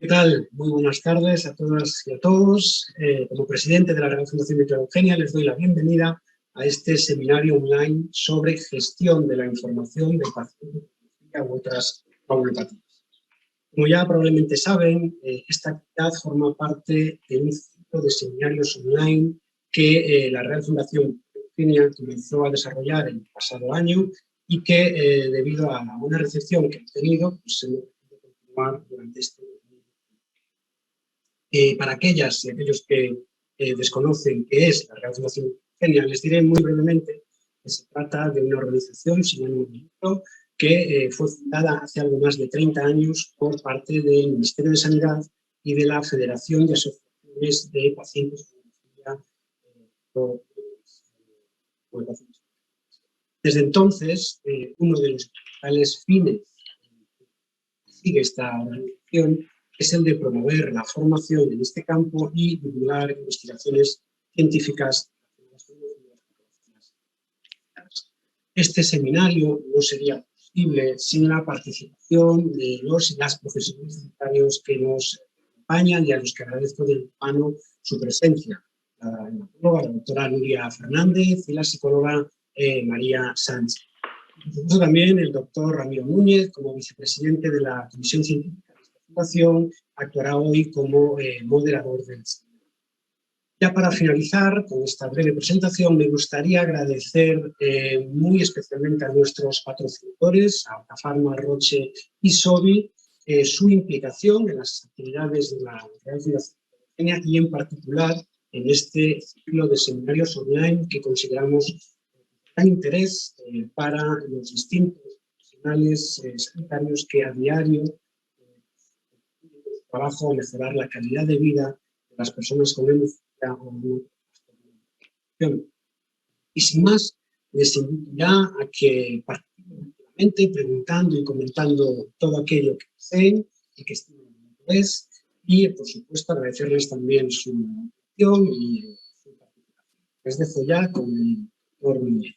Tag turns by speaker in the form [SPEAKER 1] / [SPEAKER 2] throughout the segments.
[SPEAKER 1] ¿Qué tal? Muy buenas tardes a todas y a todos. Como presidente de la Real Fundación Víctor Eugenia, les doy la bienvenida a este seminario online sobre gestión de la información de pacientes u otras coagulopatía. Como ya probablemente saben, esta actividad forma parte de un ciclo de seminarios online que la Real Fundación Eugenia comenzó a desarrollar el pasado año y que, debido a una recepción que ha tenido, pues hemos podido continuar durante este año. Para aquellas y aquellos que desconocen qué es la Real Fundación Eugenia, les diré muy brevemente que se trata de una organización sin ánimo de lucro que fue fundada hace algo más de 30 años por parte del Ministerio de Sanidad y de la Federación de Asociaciones de Pacientes con hemofilia. Desde entonces, uno de los principales fines que sigue esta organización es el de promover la formación en este campo y divulgar investigaciones científicas. Este seminario no sería posible sin la participación de los y las profesionales sanitarios que nos acompañan y a los que agradezco de antemano su presencia. La hematóloga, la doctora Nuria Fernández, y la psicóloga María Sánchez. Incluso también el doctor Ramiro Núñez, como vicepresidente de la Comisión Científica de esta fundación, actuará hoy como moderador del seminario. Ya para finalizar con esta breve presentación, me gustaría agradecer muy especialmente a nuestros patrocinadores, a Altafarma, Roche y Sobi, su implicación en las actividades de la Real Fundación Eugenia y en particular en este ciclo de seminarios online que consideramos de gran interés para los distintos profesionales sanitarios que a diario trabajan a mejorar la calidad de vida de las personas con hemofilia. Y sin más, les invito ya a que participen activamente preguntando y comentando todo aquello que deseen y que estimen de interés, y por supuesto agradecerles también su atención y su participación. Les dejo ya con el doctor Núñez.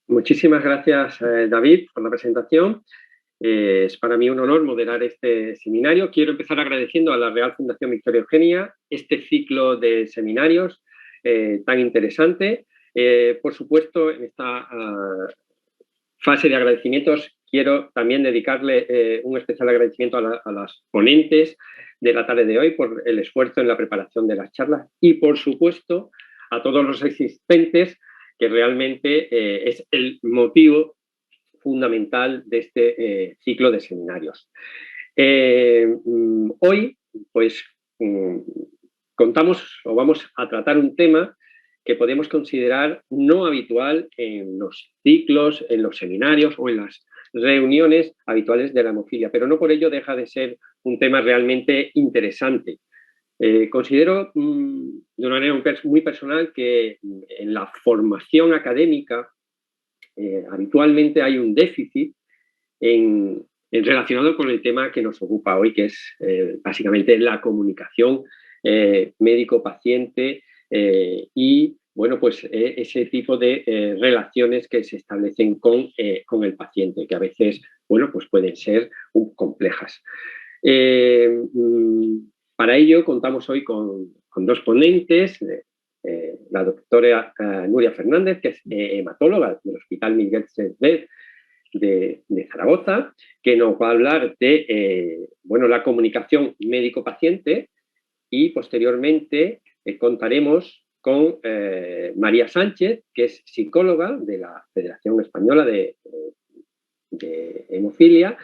[SPEAKER 2] Muchísimas gracias, David, por la presentación. Es para mí un honor moderar este seminario. Quiero empezar agradeciendo a la Real Fundación Víctor Eugenia este ciclo de seminarios tan interesante. Por supuesto, en esta fase de agradecimientos quiero también dedicarle un especial agradecimiento a las ponentes de la tarde de hoy por el esfuerzo en la preparación de las charlas y, por supuesto, a todos los asistentes, que realmente es el motivo fundamental de este ciclo de seminarios. Hoy, pues, contamos o vamos a tratar un tema que podemos considerar no habitual en los ciclos, en los seminarios o en las reuniones habituales de la hemofilia, pero no por ello deja de ser un tema realmente interesante. Considero de una manera muy personal que en la formación académica habitualmente hay un déficit relacionado con el tema que nos ocupa hoy, que es básicamente la comunicación médico-paciente y, bueno, pues ese tipo de relaciones que se establecen con el paciente, que a veces, bueno, pues pueden ser complejas. Para ello contamos hoy con dos ponentes, la doctora Nuria Fernández, que es hematóloga del Hospital Miguel Servet de Zaragoza, que nos va a hablar de bueno, la comunicación médico-paciente, y posteriormente contaremos con María Sánchez, que es psicóloga de la Federación Española de Hemofilia,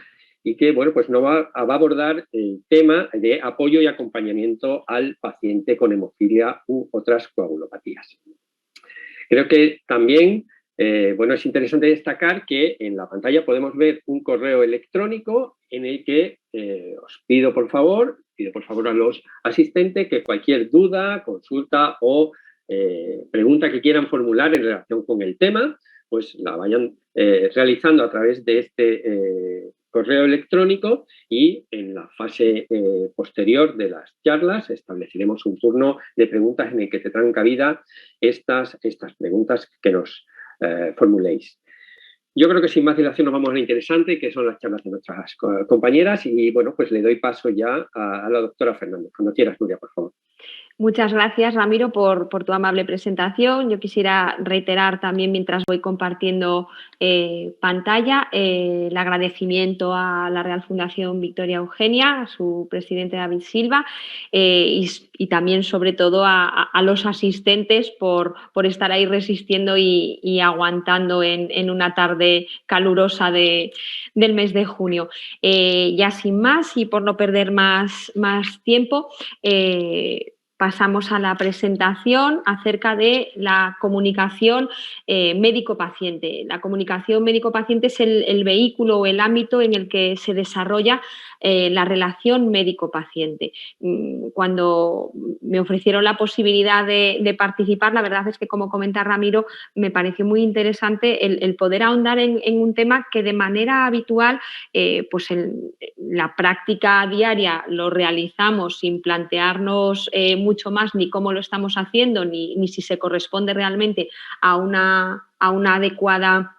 [SPEAKER 2] y que, bueno, pues nos va a abordar el tema de apoyo y acompañamiento al paciente con hemofilia u otras coagulopatías. Creo que también, bueno, es interesante destacar que en la pantalla podemos ver un correo electrónico en el que os pido por favor a los asistentes que cualquier duda, consulta o pregunta que quieran formular en relación con el tema, pues la vayan realizando a través de este correo electrónico, y en la fase posterior de las charlas estableceremos un turno de preguntas en el que tendrán cabida estas preguntas que nos formuléis. yo creo que sin más dilación nos vamos a lo interesante, que son las charlas de nuestras compañeras, y bueno, pues le doy paso ya a la doctora Fernández. Cuando quieras, Nuria, por favor.
[SPEAKER 3] Muchas gracias, Ramiro, por tu amable presentación. Yo quisiera reiterar también, mientras voy compartiendo pantalla, el agradecimiento a la Real Fundación Victoria Eugenia, a su presidente David Silva, y también, sobre todo, a los asistentes por estar ahí resistiendo y aguantando en una tarde calurosa del mes de junio. Ya sin más y por no perder más tiempo, pasamos a la presentación acerca de la comunicación médico-paciente. La comunicación médico-paciente es el vehículo o el ámbito en el que se desarrolla la relación médico-paciente. Cuando me ofrecieron la posibilidad de participar, la verdad es que, como comenta Ramiro, me pareció muy interesante el poder ahondar en un tema que de manera habitual, pues en la práctica diaria lo realizamos sin plantearnos mucho más ni cómo lo estamos haciendo ni si se corresponde realmente a una adecuada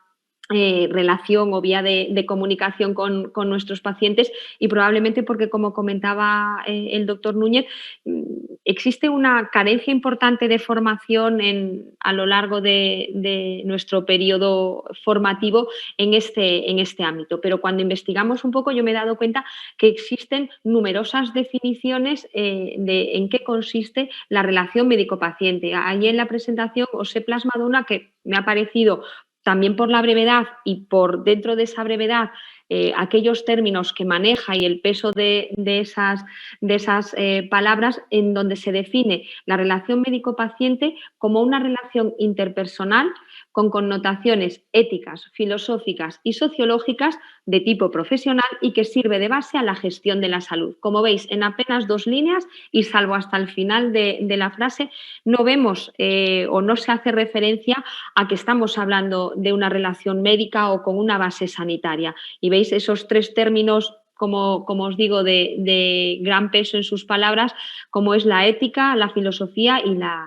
[SPEAKER 3] relación o vía de comunicación con nuestros pacientes, y probablemente porque, como comentaba el doctor Núñez, existe una carencia importante de formación a lo largo de nuestro periodo formativo en este ámbito. Pero cuando investigamos un poco, yo me he dado cuenta que existen numerosas definiciones de en qué consiste la relación médico-paciente. Ahí en la presentación os he plasmado una que me ha parecido, también por la brevedad y por dentro de esa brevedad, aquellos términos que maneja y el peso de esas palabras, en donde se define la relación médico-paciente como una relación interpersonal con connotaciones éticas, filosóficas y sociológicas de tipo profesional y que sirve de base a la gestión de la salud. Como veis, en apenas 2 líneas, y salvo hasta el final de la frase, no vemos o no se hace referencia a que estamos hablando de una relación médica o con una base sanitaria. Y veis esos 3 términos, como os digo, de gran peso en sus palabras, como es la ética, la filosofía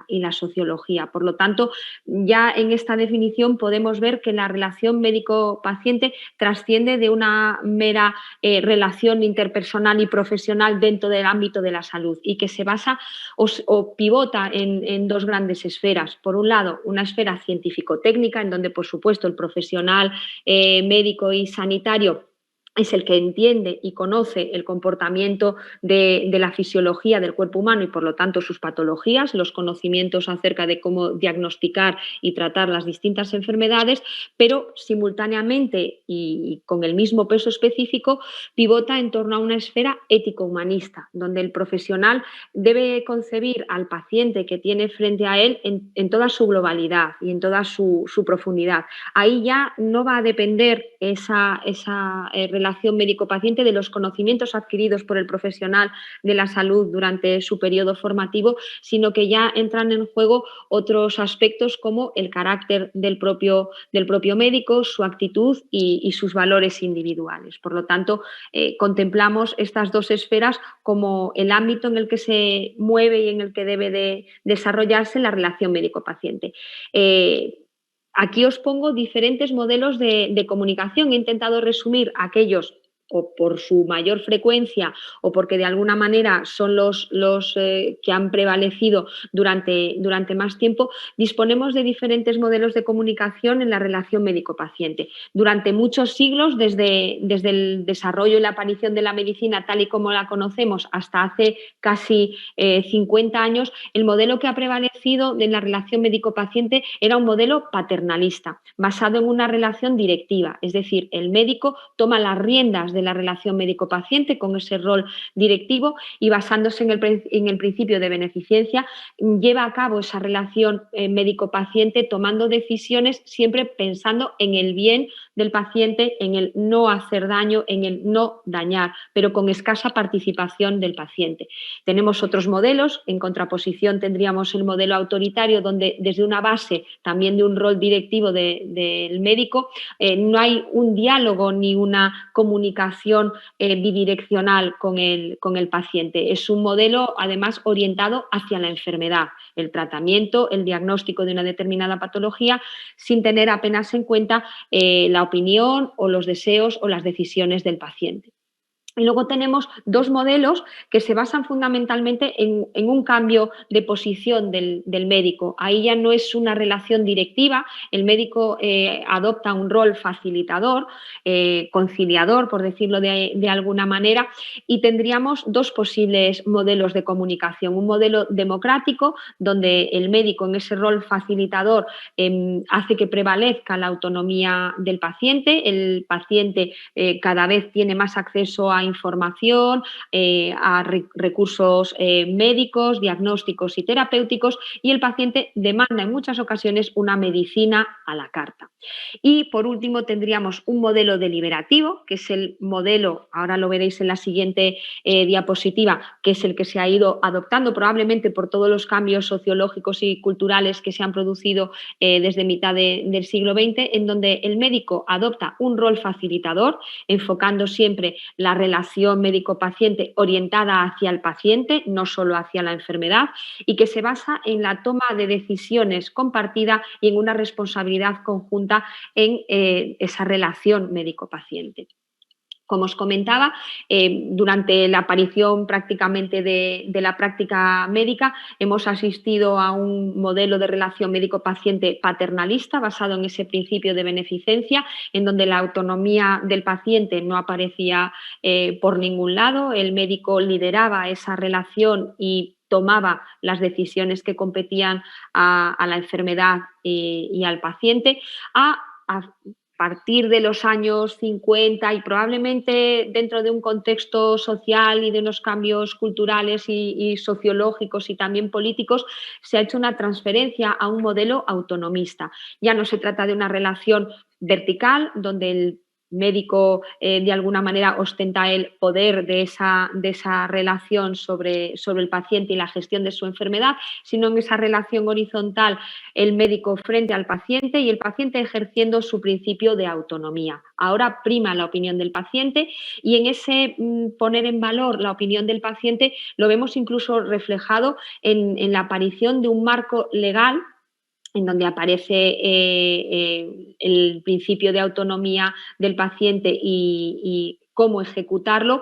[SPEAKER 3] y la sociología. Por lo tanto, ya en esta definición podemos ver que la relación médico-paciente trasciende de una mera relación interpersonal y profesional dentro del ámbito de la salud, y que se basa o pivota en 2 grandes esferas. Por un lado, una esfera científico-técnica, en donde, por supuesto, el profesional médico y sanitario es el que entiende y conoce el comportamiento de la fisiología del cuerpo humano y, por lo tanto, sus patologías, los conocimientos acerca de cómo diagnosticar y tratar las distintas enfermedades, pero simultáneamente y con el mismo peso específico pivota en torno a una esfera ético-humanista, donde el profesional debe concebir al paciente que tiene frente a él en toda su globalidad y en toda su profundidad. Ahí ya no va a depender esa relación médico-paciente de los conocimientos adquiridos por el profesional de la salud durante su periodo formativo, sino que ya entran en juego otros aspectos como el carácter del propio médico, su actitud y sus valores individuales. Por lo tanto, contemplamos estas 2 esferas como el ámbito en el que se mueve y en el que debe de desarrollarse la relación médico-paciente. Aquí os pongo diferentes modelos de comunicación. He intentado resumir aquellos, o por su mayor frecuencia o porque de alguna manera son los que han prevalecido durante más tiempo. Disponemos de diferentes modelos de comunicación en la relación médico-paciente. Durante muchos siglos, desde el desarrollo y la aparición de la medicina tal y como la conocemos hasta hace casi 50 años, el modelo que ha prevalecido en la relación médico-paciente era un modelo paternalista, basado en una relación directiva, es decir, el médico toma las riendas de la relación médico-paciente con ese rol directivo y, basándose en el principio de beneficencia, lleva a cabo esa relación médico-paciente tomando decisiones siempre pensando en el bien del paciente, en el no hacer daño, en el no dañar, pero con escasa participación del paciente. Tenemos otros modelos, en contraposición tendríamos el modelo autoritario, donde desde una base también de un rol directivo del médico no hay un diálogo ni una comunicación relación bidireccional con el paciente. Es un modelo, además, orientado hacia la enfermedad, el tratamiento, el diagnóstico de una determinada patología, sin tener apenas en cuenta la opinión o los deseos o las decisiones del paciente. Y luego tenemos dos modelos que se basan fundamentalmente en un cambio de posición del médico. Ahí ya no es una relación directiva, el médico adopta un rol facilitador, conciliador, por decirlo de alguna manera, y tendríamos dos posibles modelos de comunicación. Un modelo democrático, donde el médico en ese rol facilitador hace que prevalezca la autonomía del paciente. El paciente cada vez tiene más acceso a información, a recursos médicos, diagnósticos y terapéuticos, y el paciente demanda en muchas ocasiones una medicina a la carta. Y por último tendríamos un modelo deliberativo, que es el modelo, ahora lo veréis en la siguiente diapositiva, que es el que se ha ido adoptando probablemente por todos los cambios sociológicos y culturales que se han producido desde mitad del siglo XX, en donde el médico adopta un rol facilitador, enfocando siempre la relación médico-paciente orientada hacia el paciente, no solo hacia la enfermedad, y que se basa en la toma de decisiones compartida y en una responsabilidad conjunta en esa relación médico-paciente. Como os comentaba, durante la aparición prácticamente de la práctica médica hemos asistido a un modelo de relación médico-paciente paternalista basado en ese principio de beneficencia, en donde la autonomía del paciente no aparecía por ningún lado. El médico lideraba esa relación y tomaba las decisiones que competían a la enfermedad y al paciente. A partir de los años 50 y probablemente dentro de un contexto social y de unos cambios culturales y sociológicos y también políticos, se ha hecho una transferencia a un modelo autonomista. Ya no se trata de una relación vertical donde el médico de alguna manera ostenta el poder de esa relación sobre el paciente y la gestión de su enfermedad, sino en esa relación horizontal, el médico frente al paciente y el paciente ejerciendo su principio de autonomía. Ahora prima la opinión del paciente, y en ese poner en valor la opinión del paciente lo vemos incluso reflejado en la aparición de un marco legal en donde aparece el principio de autonomía del paciente y cómo ejecutarlo,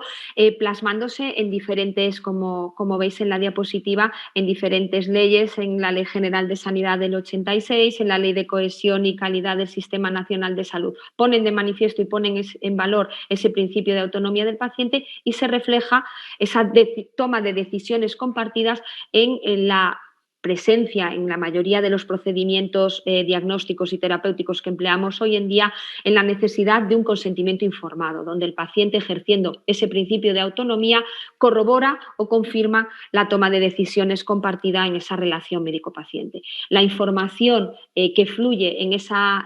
[SPEAKER 3] plasmándose en diferentes, como veis en la diapositiva, en diferentes leyes, en la Ley General de Sanidad del 86, en la Ley de Cohesión y Calidad del Sistema Nacional de Salud. Ponen de manifiesto y ponen en valor ese principio de autonomía del paciente, y se refleja esa toma de decisiones compartidas en la presencia en la mayoría de los procedimientos diagnósticos y terapéuticos que empleamos hoy en día, en la necesidad de un consentimiento informado, donde el paciente, ejerciendo ese principio de autonomía, corrobora o confirma la toma de decisiones compartida en esa relación médico-paciente. La información que fluye en esa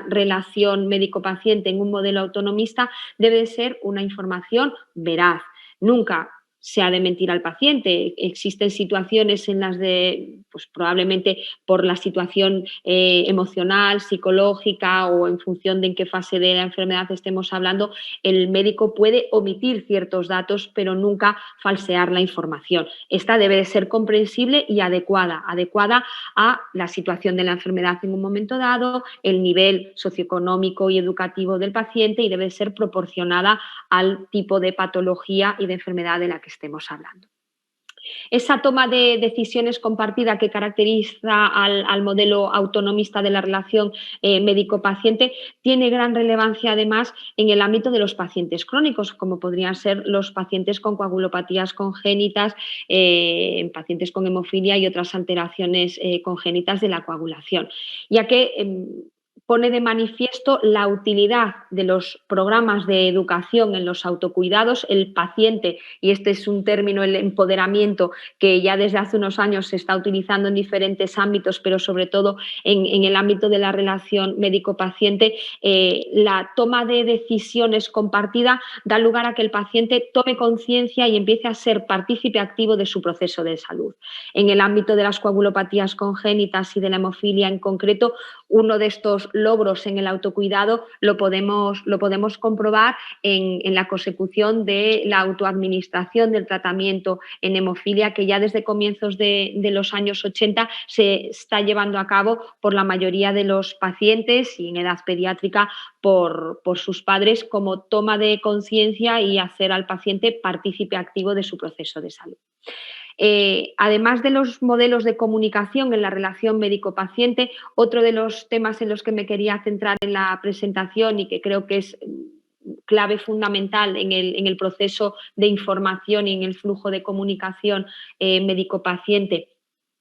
[SPEAKER 3] relación médico-paciente en un modelo autonomista debe ser una información veraz. Nunca se ha de mentir al paciente. Existen situaciones en las pues probablemente por la situación emocional, psicológica o en función de en qué fase de la enfermedad estemos hablando, el médico puede omitir ciertos datos, pero nunca falsear la información. Esta debe de ser comprensible y adecuada a la situación de la enfermedad en un momento dado, el nivel socioeconómico y educativo del paciente, y debe ser proporcionada al tipo de patología y de enfermedad de la que estemos hablando. Esa toma de decisiones compartida que caracteriza al modelo autonomista de la relación médico-paciente tiene gran relevancia además en el ámbito de los pacientes crónicos, como podrían ser los pacientes con coagulopatías congénitas, pacientes con hemofilia y otras alteraciones congénitas de la coagulación, ya que pone de manifiesto la utilidad de los programas de educación en los autocuidados. El paciente, y este es un término, el empoderamiento, que ya desde hace unos años se está utilizando en diferentes ámbitos, pero sobre todo en el ámbito de la relación médico-paciente, la toma de decisiones compartida da lugar a que el paciente tome conciencia y empiece a ser partícipe activo de su proceso de salud. En el ámbito de las coagulopatías congénitas y de la hemofilia en concreto, uno de estos logros en el autocuidado lo podemos comprobar en la consecución de la autoadministración del tratamiento en hemofilia, que ya desde comienzos de los años 80 se está llevando a cabo por la mayoría de los pacientes y en edad pediátrica por sus padres, como toma de conciencia y hacer al paciente partícipe activo de su proceso de salud. Además de los modelos de comunicación en la relación médico-paciente, otro de los temas en los que me quería centrar en la presentación y que creo que es clave fundamental en el proceso de información y en el flujo de comunicación médico-paciente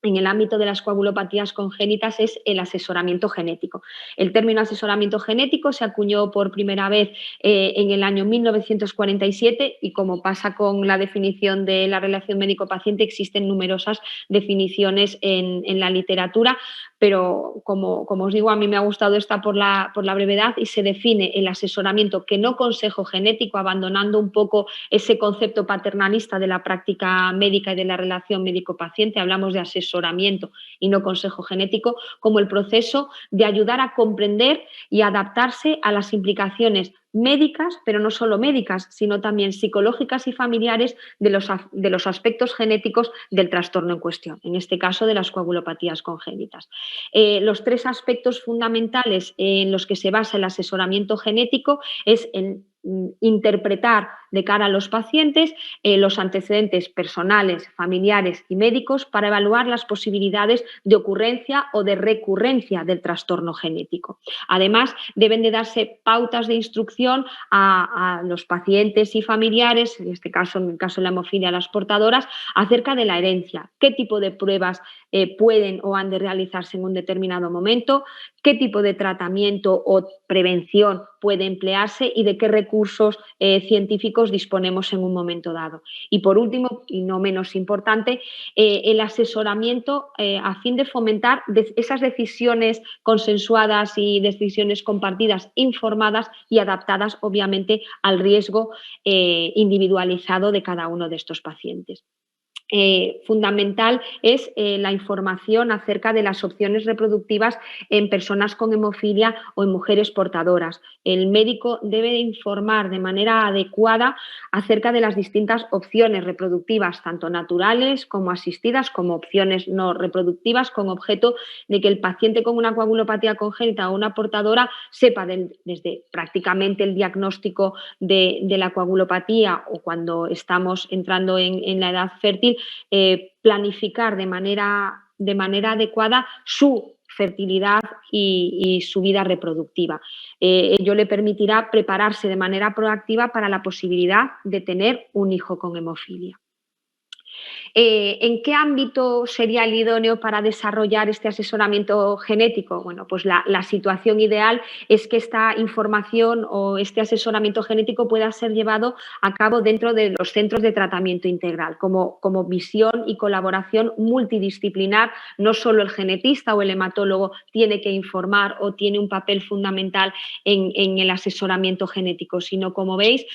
[SPEAKER 3] en el ámbito de las coagulopatías congénitas es el asesoramiento genético. El término asesoramiento genético se acuñó por primera vez en el año 1947 y, como pasa con la definición de la relación médico-paciente, existen numerosas definiciones en la literatura, pero como os digo, a mí me ha gustado esta por la brevedad, y se define el asesoramiento que no consejo genético, abandonando un poco ese concepto paternalista de la práctica médica y de la relación médico-paciente. Hablamos de asesoramiento y no consejo genético, como el proceso de ayudar a comprender y adaptarse a las implicaciones médicas, pero no solo médicas, sino también psicológicas y familiares de los aspectos genéticos del trastorno en cuestión, en este caso de las coagulopatías congénitas. Los tres aspectos fundamentales en los que se basa el asesoramiento genético es el interpretar de cara a los pacientes los antecedentes personales, familiares y médicos para evaluar las posibilidades de ocurrencia o de recurrencia del trastorno genético. Además, deben de darse pautas de instrucción a los pacientes y familiares, en el caso de la hemofilia, a las portadoras, acerca de la herencia, qué tipo de pruebas pueden o han de realizarse en un determinado momento, qué tipo de tratamiento o prevención puede emplearse y de qué recursos científicos disponemos en un momento dado. Y por último, y no menos importante, el asesoramiento a fin de fomentar esas decisiones consensuadas y decisiones compartidas, informadas y adaptadas, obviamente, al riesgo individualizado de cada uno de estos pacientes. Fundamental es la información acerca de las opciones reproductivas en personas con hemofilia o en mujeres portadoras. El médico debe informar de manera adecuada acerca de las distintas opciones reproductivas, tanto naturales como asistidas, como opciones no reproductivas, con objeto de que el paciente con una coagulopatía congénita o una portadora sepa desde prácticamente el diagnóstico de la coagulopatía o cuando estamos entrando en la edad fértil, planificar de manera adecuada su fertilidad y su vida reproductiva. Ello le permitirá prepararse de manera proactiva para la posibilidad de tener un hijo con hemofilia. ¿En qué ámbito sería el idóneo para desarrollar este asesoramiento genético? Bueno, pues la situación ideal es que esta información o este asesoramiento genético pueda ser llevado a cabo dentro de los centros de tratamiento integral, como visión y colaboración multidisciplinar. No solo el genetista o el hematólogo tiene que informar o tiene un papel fundamental en el asesoramiento genético, sino, como veis,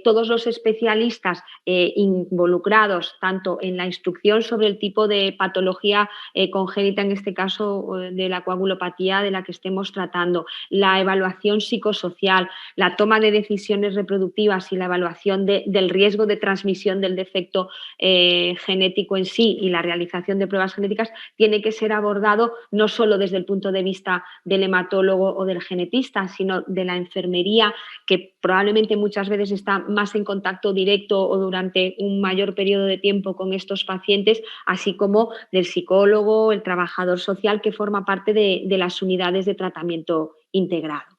[SPEAKER 3] todos los especialistas involucrados, tanto en la instrucción sobre el tipo de patología congénita, en este caso de la coagulopatía de la que estemos tratando, la evaluación psicosocial, la toma de decisiones reproductivas y la evaluación del riesgo de transmisión del defecto genético en sí y la realización de pruebas genéticas, tiene que ser abordado no solo desde el punto de vista del hematólogo o del genetista, sino de la enfermería, que probablemente muchas veces está más en contacto directo o durante un mayor periodo de tiempo con estos pacientes, así como del psicólogo, el trabajador social, que forma parte de las unidades de tratamiento integrado.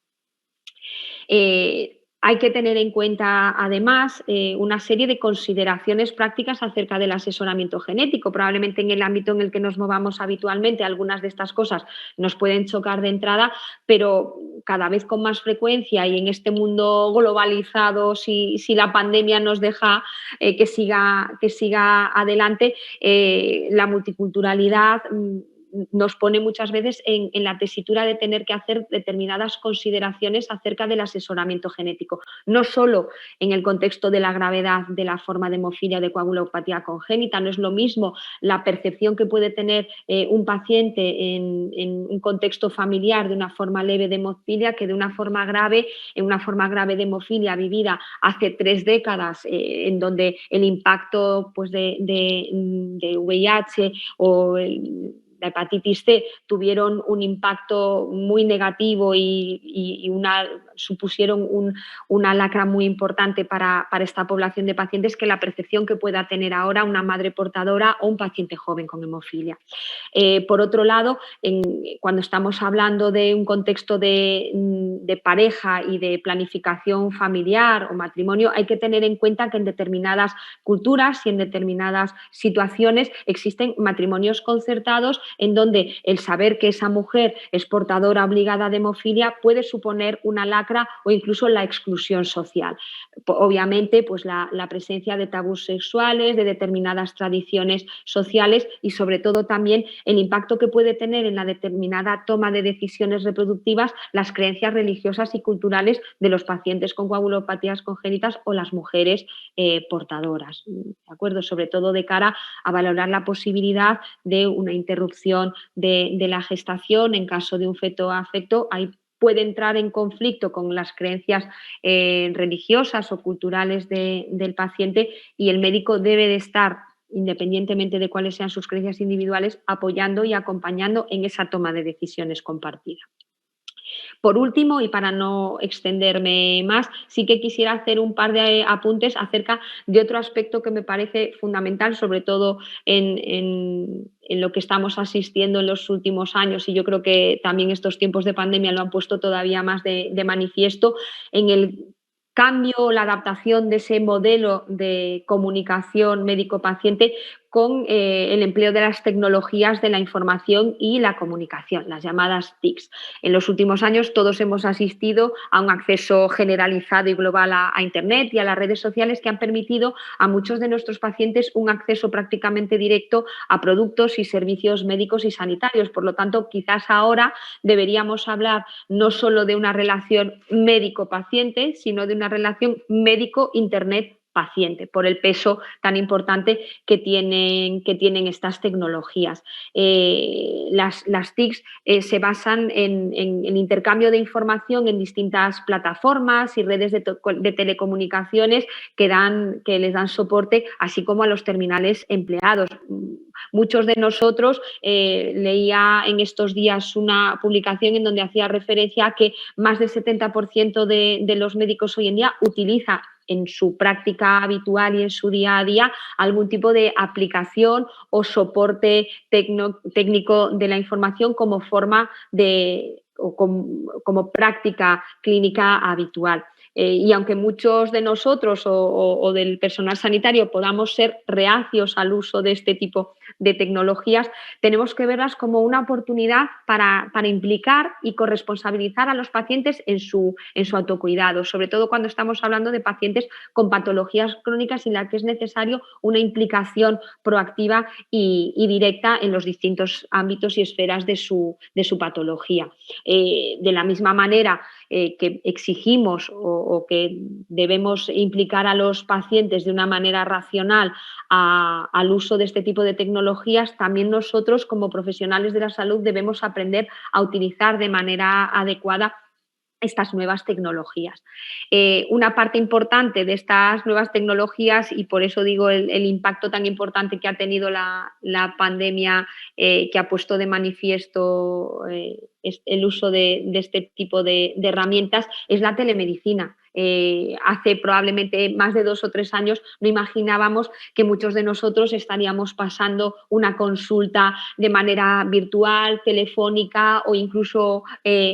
[SPEAKER 3] Hay que tener en cuenta, además, una serie de consideraciones prácticas acerca del asesoramiento genético. Probablemente en el ámbito en el que nos movamos habitualmente, algunas de estas cosas nos pueden chocar de entrada, pero cada vez con más frecuencia y en este mundo globalizado, si la pandemia nos deja que siga adelante, la multiculturalidad nos pone muchas veces en la tesitura de tener que hacer determinadas consideraciones acerca del asesoramiento genético, no solo en el contexto de la gravedad de la forma de hemofilia o de coagulopatía congénita. No es lo mismo la percepción que puede tener un paciente en un contexto familiar de una forma leve de hemofilia que de una forma grave, en una forma grave de hemofilia vivida hace 3 décadas, en donde el impacto pues, de VIH o la hepatitis C tuvieron un impacto muy negativo y supusieron una lacra muy importante para esta población de pacientes, que la percepción que pueda tener ahora una madre portadora o un paciente joven con hemofilia. Por otro lado, cuando estamos hablando de un contexto de pareja y de planificación familiar o matrimonio, hay que tener en cuenta que en determinadas culturas y en determinadas situaciones existen matrimonios concertados en donde el saber que esa mujer es portadora obligada de hemofilia puede suponer una lacra o incluso la exclusión social. Obviamente, pues la presencia de tabús sexuales, de determinadas tradiciones sociales y sobre todo también el impacto que puede tener en la determinada toma de decisiones reproductivas las creencias religiosas y culturales de los pacientes con coagulopatías congénitas o las mujeres portadoras, ¿de acuerdo? Sobre todo de cara a valorar la posibilidad de una interrupción de la gestación en caso de un feto afecto. Ahí puede entrar en conflicto con las creencias religiosas o culturales del paciente, y el médico debe de estar, independientemente de cuáles sean sus creencias individuales, apoyando y acompañando en esa toma de decisiones compartida. Por último, y para no extenderme más, sí que quisiera hacer un par de apuntes acerca de otro aspecto que me parece fundamental, sobre todo en lo que estamos asistiendo en los últimos años, y yo creo que también estos tiempos de pandemia lo han puesto todavía más de manifiesto, en el cambio, la adaptación de ese modelo de comunicación médico-paciente con el empleo de las tecnologías de la información y la comunicación, las llamadas TICs. En los últimos años todos hemos asistido a un acceso generalizado y global a Internet y a las redes sociales que han permitido a muchos de nuestros pacientes un acceso prácticamente directo a productos y servicios médicos y sanitarios. Por lo tanto, quizás ahora deberíamos hablar no solo de una relación médico-paciente, sino de una relación médico-internet paciente, por el peso tan importante que tienen estas tecnologías. Las TICs se basan en el intercambio de información en distintas plataformas y redes de telecomunicaciones que les dan soporte, así como a los terminales empleados. Muchos de nosotros, leía en estos días una publicación en donde hacía referencia a que más del 70% de los médicos hoy en día utiliza en su práctica habitual y en su día a día algún tipo de aplicación o soporte técnico de la información como forma o como práctica clínica habitual. Y aunque muchos de nosotros o del personal sanitario podamos ser reacios al uso de este tipo de tecnologías, tenemos que verlas como una oportunidad para implicar y corresponsabilizar a los pacientes en su autocuidado, sobre todo cuando estamos hablando de pacientes con patologías crónicas en las que es necesario una implicación proactiva y directa en los distintos ámbitos y esferas de su patología. De la misma manera que exigimos o que debemos implicar a los pacientes de una manera racional al uso de este tipo de tecnologías, también nosotros como profesionales de la salud debemos aprender a utilizar de manera adecuada estas nuevas tecnologías. Una parte importante de estas nuevas tecnologías, y por eso digo el impacto tan importante que ha tenido la pandemia, que ha puesto de manifiesto el uso de este tipo de herramientas, es la telemedicina. Hace probablemente más de 2 o 3 años no imaginábamos que muchos de nosotros estaríamos pasando una consulta de manera virtual, telefónica o incluso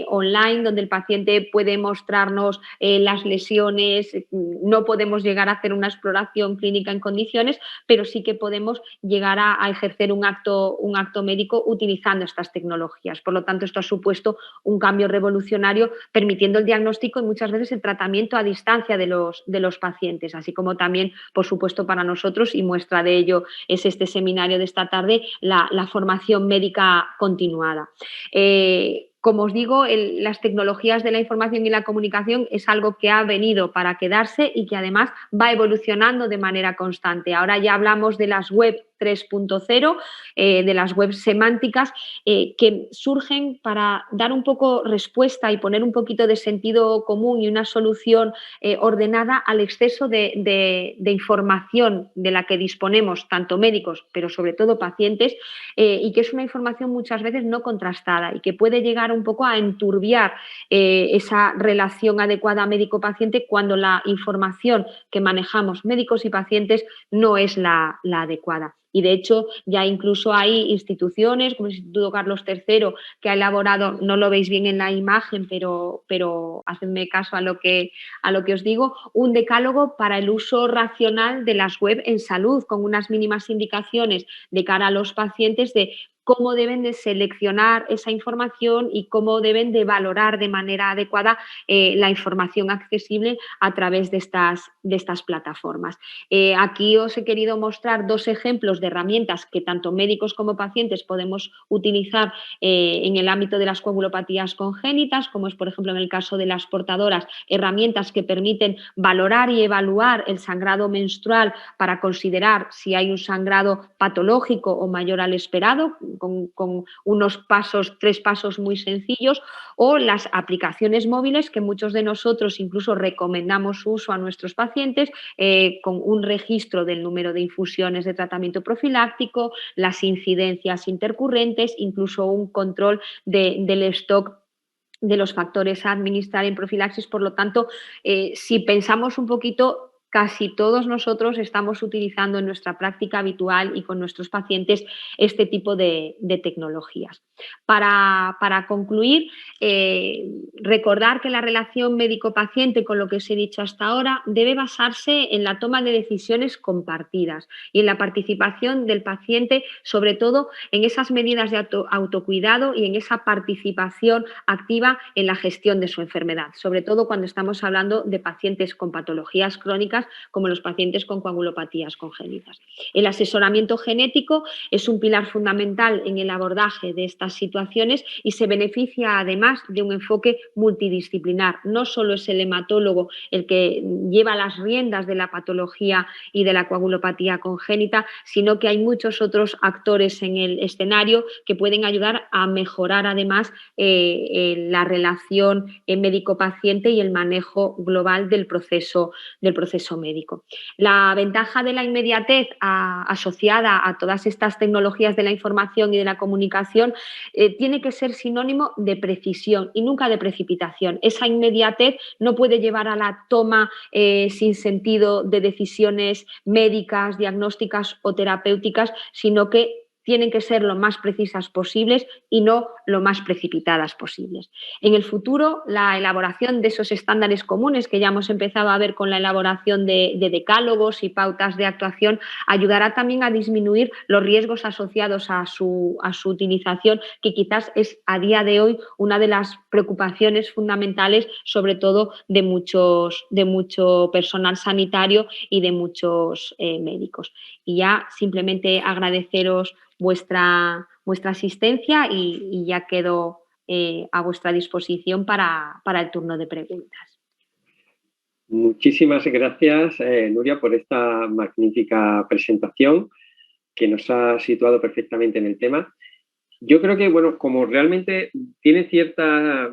[SPEAKER 3] online, donde el paciente puede mostrarnos las lesiones. No podemos llegar a hacer una exploración clínica en condiciones, pero sí que podemos llegar a ejercer un acto médico utilizando estas tecnologías. Por lo tanto, esto ha supuesto un cambio revolucionario, permitiendo el diagnóstico y muchas veces el tratamiento seguimiento a distancia de los pacientes, así como también, por supuesto, para nosotros, y muestra de ello es este seminario de esta tarde, la formación médica continuada. Como os digo, las tecnologías de la información y la comunicación es algo que ha venido para quedarse y que además va evolucionando de manera constante. Ahora ya hablamos de las web 3.0, de las webs semánticas, que surgen para dar un poco respuesta y poner un poquito de sentido común y una solución ordenada al exceso de información de la que disponemos, tanto médicos, pero sobre todo pacientes, y que es una información muchas veces no contrastada y que puede llegar un poco a enturbiar esa relación adecuada médico-paciente cuando la información que manejamos médicos y pacientes no es la adecuada. Y de hecho ya incluso hay instituciones como el Instituto Carlos III que ha elaborado, no lo veis bien en la imagen, pero hacedme caso a lo que os digo, un decálogo para el uso racional de las web en salud, con unas mínimas indicaciones de cara a los pacientes de cómo deben de seleccionar esa información y cómo deben de valorar de manera adecuada la información accesible a través de estas plataformas. Aquí os he querido mostrar dos ejemplos de herramientas que tanto médicos como pacientes podemos utilizar en el ámbito de las coagulopatías congénitas, como es, por ejemplo, en el caso de las portadoras, herramientas que permiten valorar y evaluar el sangrado menstrual para considerar si hay un sangrado patológico o mayor al esperado, con unos tres pasos muy sencillos, o las aplicaciones móviles que muchos de nosotros incluso recomendamos su uso a nuestros pacientes, con un registro del número de infusiones de tratamiento profiláctico, las incidencias intercurrentes, incluso un control del stock de los factores a administrar en profilaxis. Por lo tanto, si pensamos un poquito, casi todos nosotros estamos utilizando en nuestra práctica habitual y con nuestros pacientes este tipo de tecnologías. Para concluir, recordar que la relación médico-paciente, con lo que os he dicho hasta ahora, debe basarse en la toma de decisiones compartidas y en la participación del paciente, sobre todo en esas medidas de autocuidado y en esa participación activa en la gestión de su enfermedad, sobre todo cuando estamos hablando de pacientes con patologías crónicas como los pacientes con coagulopatías congénitas. El asesoramiento genético es un pilar fundamental en el abordaje de estas situaciones y se beneficia además de un enfoque multidisciplinar. No solo es el hematólogo el que lleva las riendas de la patología y de la coagulopatía congénita, sino que hay muchos otros actores en el escenario que pueden ayudar a mejorar además la relación médico-paciente y el manejo global del proceso médico. La ventaja de la inmediatez asociada a todas estas tecnologías de la información y de la comunicación tiene que ser sinónimo de precisión y nunca de precipitación. Esa inmediatez no puede llevar a la toma sin sentido de decisiones médicas, diagnósticas o terapéuticas, sino que tienen que ser lo más precisas posibles y no lo más precipitadas posibles. En el futuro, la elaboración de esos estándares comunes que ya hemos empezado a ver con la elaboración de decálogos y pautas de actuación ayudará también a disminuir los riesgos asociados a su utilización, que quizás es a día de hoy una de las preocupaciones fundamentales, sobre todo de mucho personal sanitario y de muchos médicos. Y ya simplemente agradeceros vuestra asistencia y ya quedo a vuestra disposición para el turno de preguntas.
[SPEAKER 2] Muchísimas gracias, Nuria, por esta magnífica presentación que nos ha situado perfectamente en el tema. Yo creo que, bueno, como realmente tiene cierta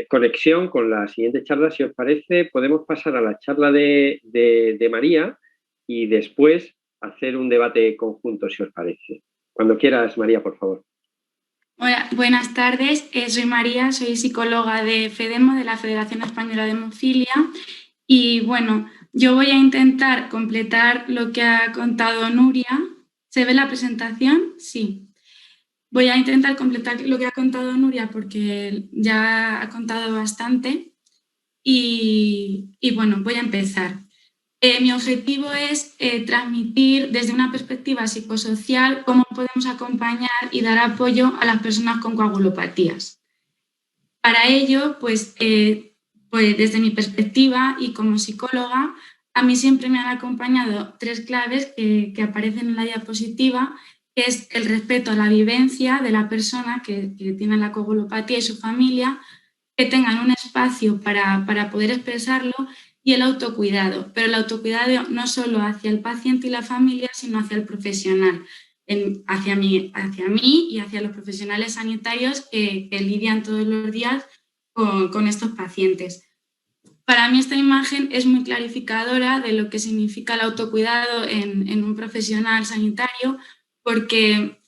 [SPEAKER 2] conexión con la siguiente charla, si os parece, podemos pasar a la charla de María y después hacer un debate conjunto, si os parece. Cuando quieras, María, por favor.
[SPEAKER 4] Hola, buenas tardes. Soy María, soy psicóloga de FEDEMO, de la Federación Española de Hemofilia. Y bueno, yo voy a intentar completar lo que ha contado Nuria. ¿Se ve la presentación? Sí. Voy a intentar completar lo que ha contado Nuria porque ya ha contado bastante. Y bueno, voy a empezar. Mi objetivo es transmitir desde una perspectiva psicosocial cómo podemos acompañar y dar apoyo a las personas con coagulopatías. Para ello, pues pues desde mi perspectiva y como psicóloga, a mí siempre me han acompañado 3 claves que aparecen en la diapositiva, que es el respeto a la vivencia de la persona que tiene la coagulopatía y su familia, que tengan un espacio para poder expresarlo, y el autocuidado. Pero el autocuidado no solo hacia el paciente y la familia, sino hacia el profesional, hacia mí y hacia los profesionales sanitarios que lidian todos los días con estos pacientes. Para mí esta imagen es muy clarificadora de lo que significa el autocuidado en un profesional sanitario, porque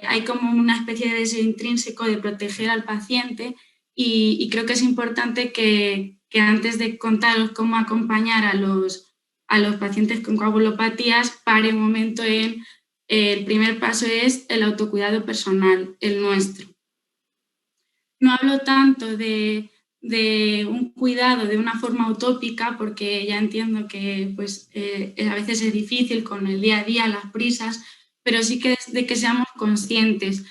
[SPEAKER 4] hay como una especie de deseo intrínseco de proteger al paciente, y creo que es importante que antes de contaros cómo acompañar a los pacientes con coagulopatías, pare un momento en el primer paso es el autocuidado personal, el nuestro. No hablo tanto de un cuidado de una forma utópica, porque ya entiendo que pues, a veces es difícil con el día a día, las prisas, pero sí que de que seamos conscientes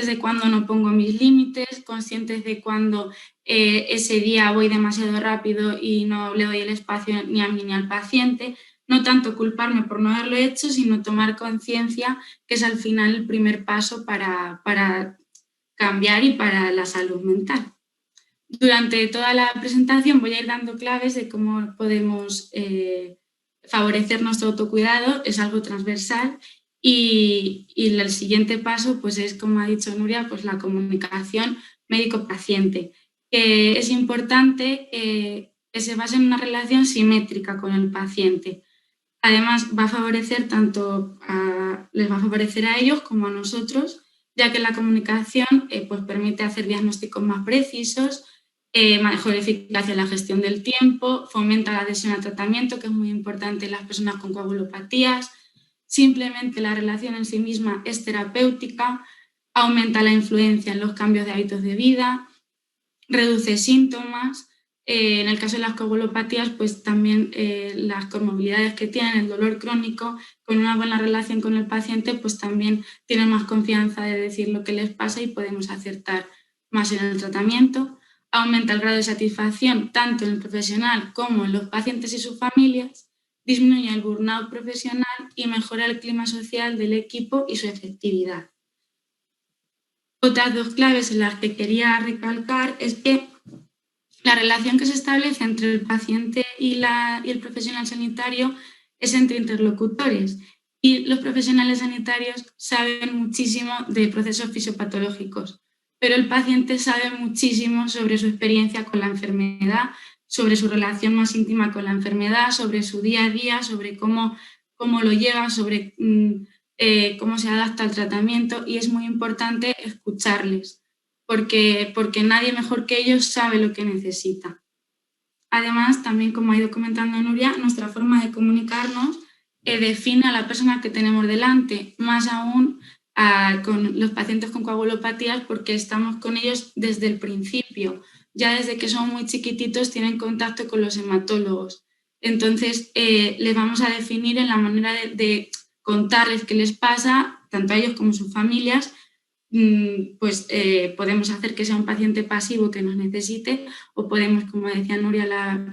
[SPEAKER 4] de cuando no pongo mis límites, conscientes de cuando ese día voy demasiado rápido y no le doy el espacio ni a mí ni al paciente. No tanto culparme por no haberlo hecho, sino tomar conciencia, que es al final el primer paso para cambiar y para la salud mental. Durante toda la presentación voy a ir dando claves de cómo podemos favorecer nuestro autocuidado, es algo transversal, y el siguiente paso pues es, como ha dicho Nuria, pues la comunicación médico-paciente, que es importante que se base en una relación simétrica con el paciente. Además, les va a favorecer a ellos como a nosotros, ya que la comunicación pues permite hacer diagnósticos más precisos, mejor eficacia en la gestión del tiempo, fomenta la adhesión al tratamiento, que es muy importante en las personas con coagulopatías. Simplemente la relación en sí misma es terapéutica, aumenta la influencia en los cambios de hábitos de vida, reduce síntomas. En el caso de las coagulopatías, pues también las comorbilidades que tienen, el dolor crónico, con una buena relación con el paciente, pues también tienen más confianza de decir lo que les pasa y podemos acertar más en el tratamiento. Aumenta el grado de satisfacción tanto en el profesional como en los pacientes y sus familias, disminuye el burnout profesional y mejora el clima social del equipo y su efectividad. Otras 2 claves en las que quería recalcar es que la relación que se establece entre el paciente y el profesional sanitario es entre interlocutores, y los profesionales sanitarios saben muchísimo de procesos fisiopatológicos, pero el paciente sabe muchísimo sobre su experiencia con la enfermedad, sobre su relación más íntima con la enfermedad, sobre su día a día, sobre cómo lo lleva, sobre cómo se adapta al tratamiento, y es muy importante escucharles, porque nadie mejor que ellos sabe lo que necesita. Además, también, como ha ido comentando Nuria, nuestra forma de comunicarnos define a la persona que tenemos delante, más aún con los pacientes con coagulopatías, porque estamos con ellos desde el principio. Ya desde que son muy chiquititos tienen contacto con los hematólogos. Entonces, les vamos a definir en la manera de contarles qué les pasa, tanto a ellos como a sus familias. Pues podemos hacer que sea un paciente pasivo que nos necesite, o podemos, como decía Nuria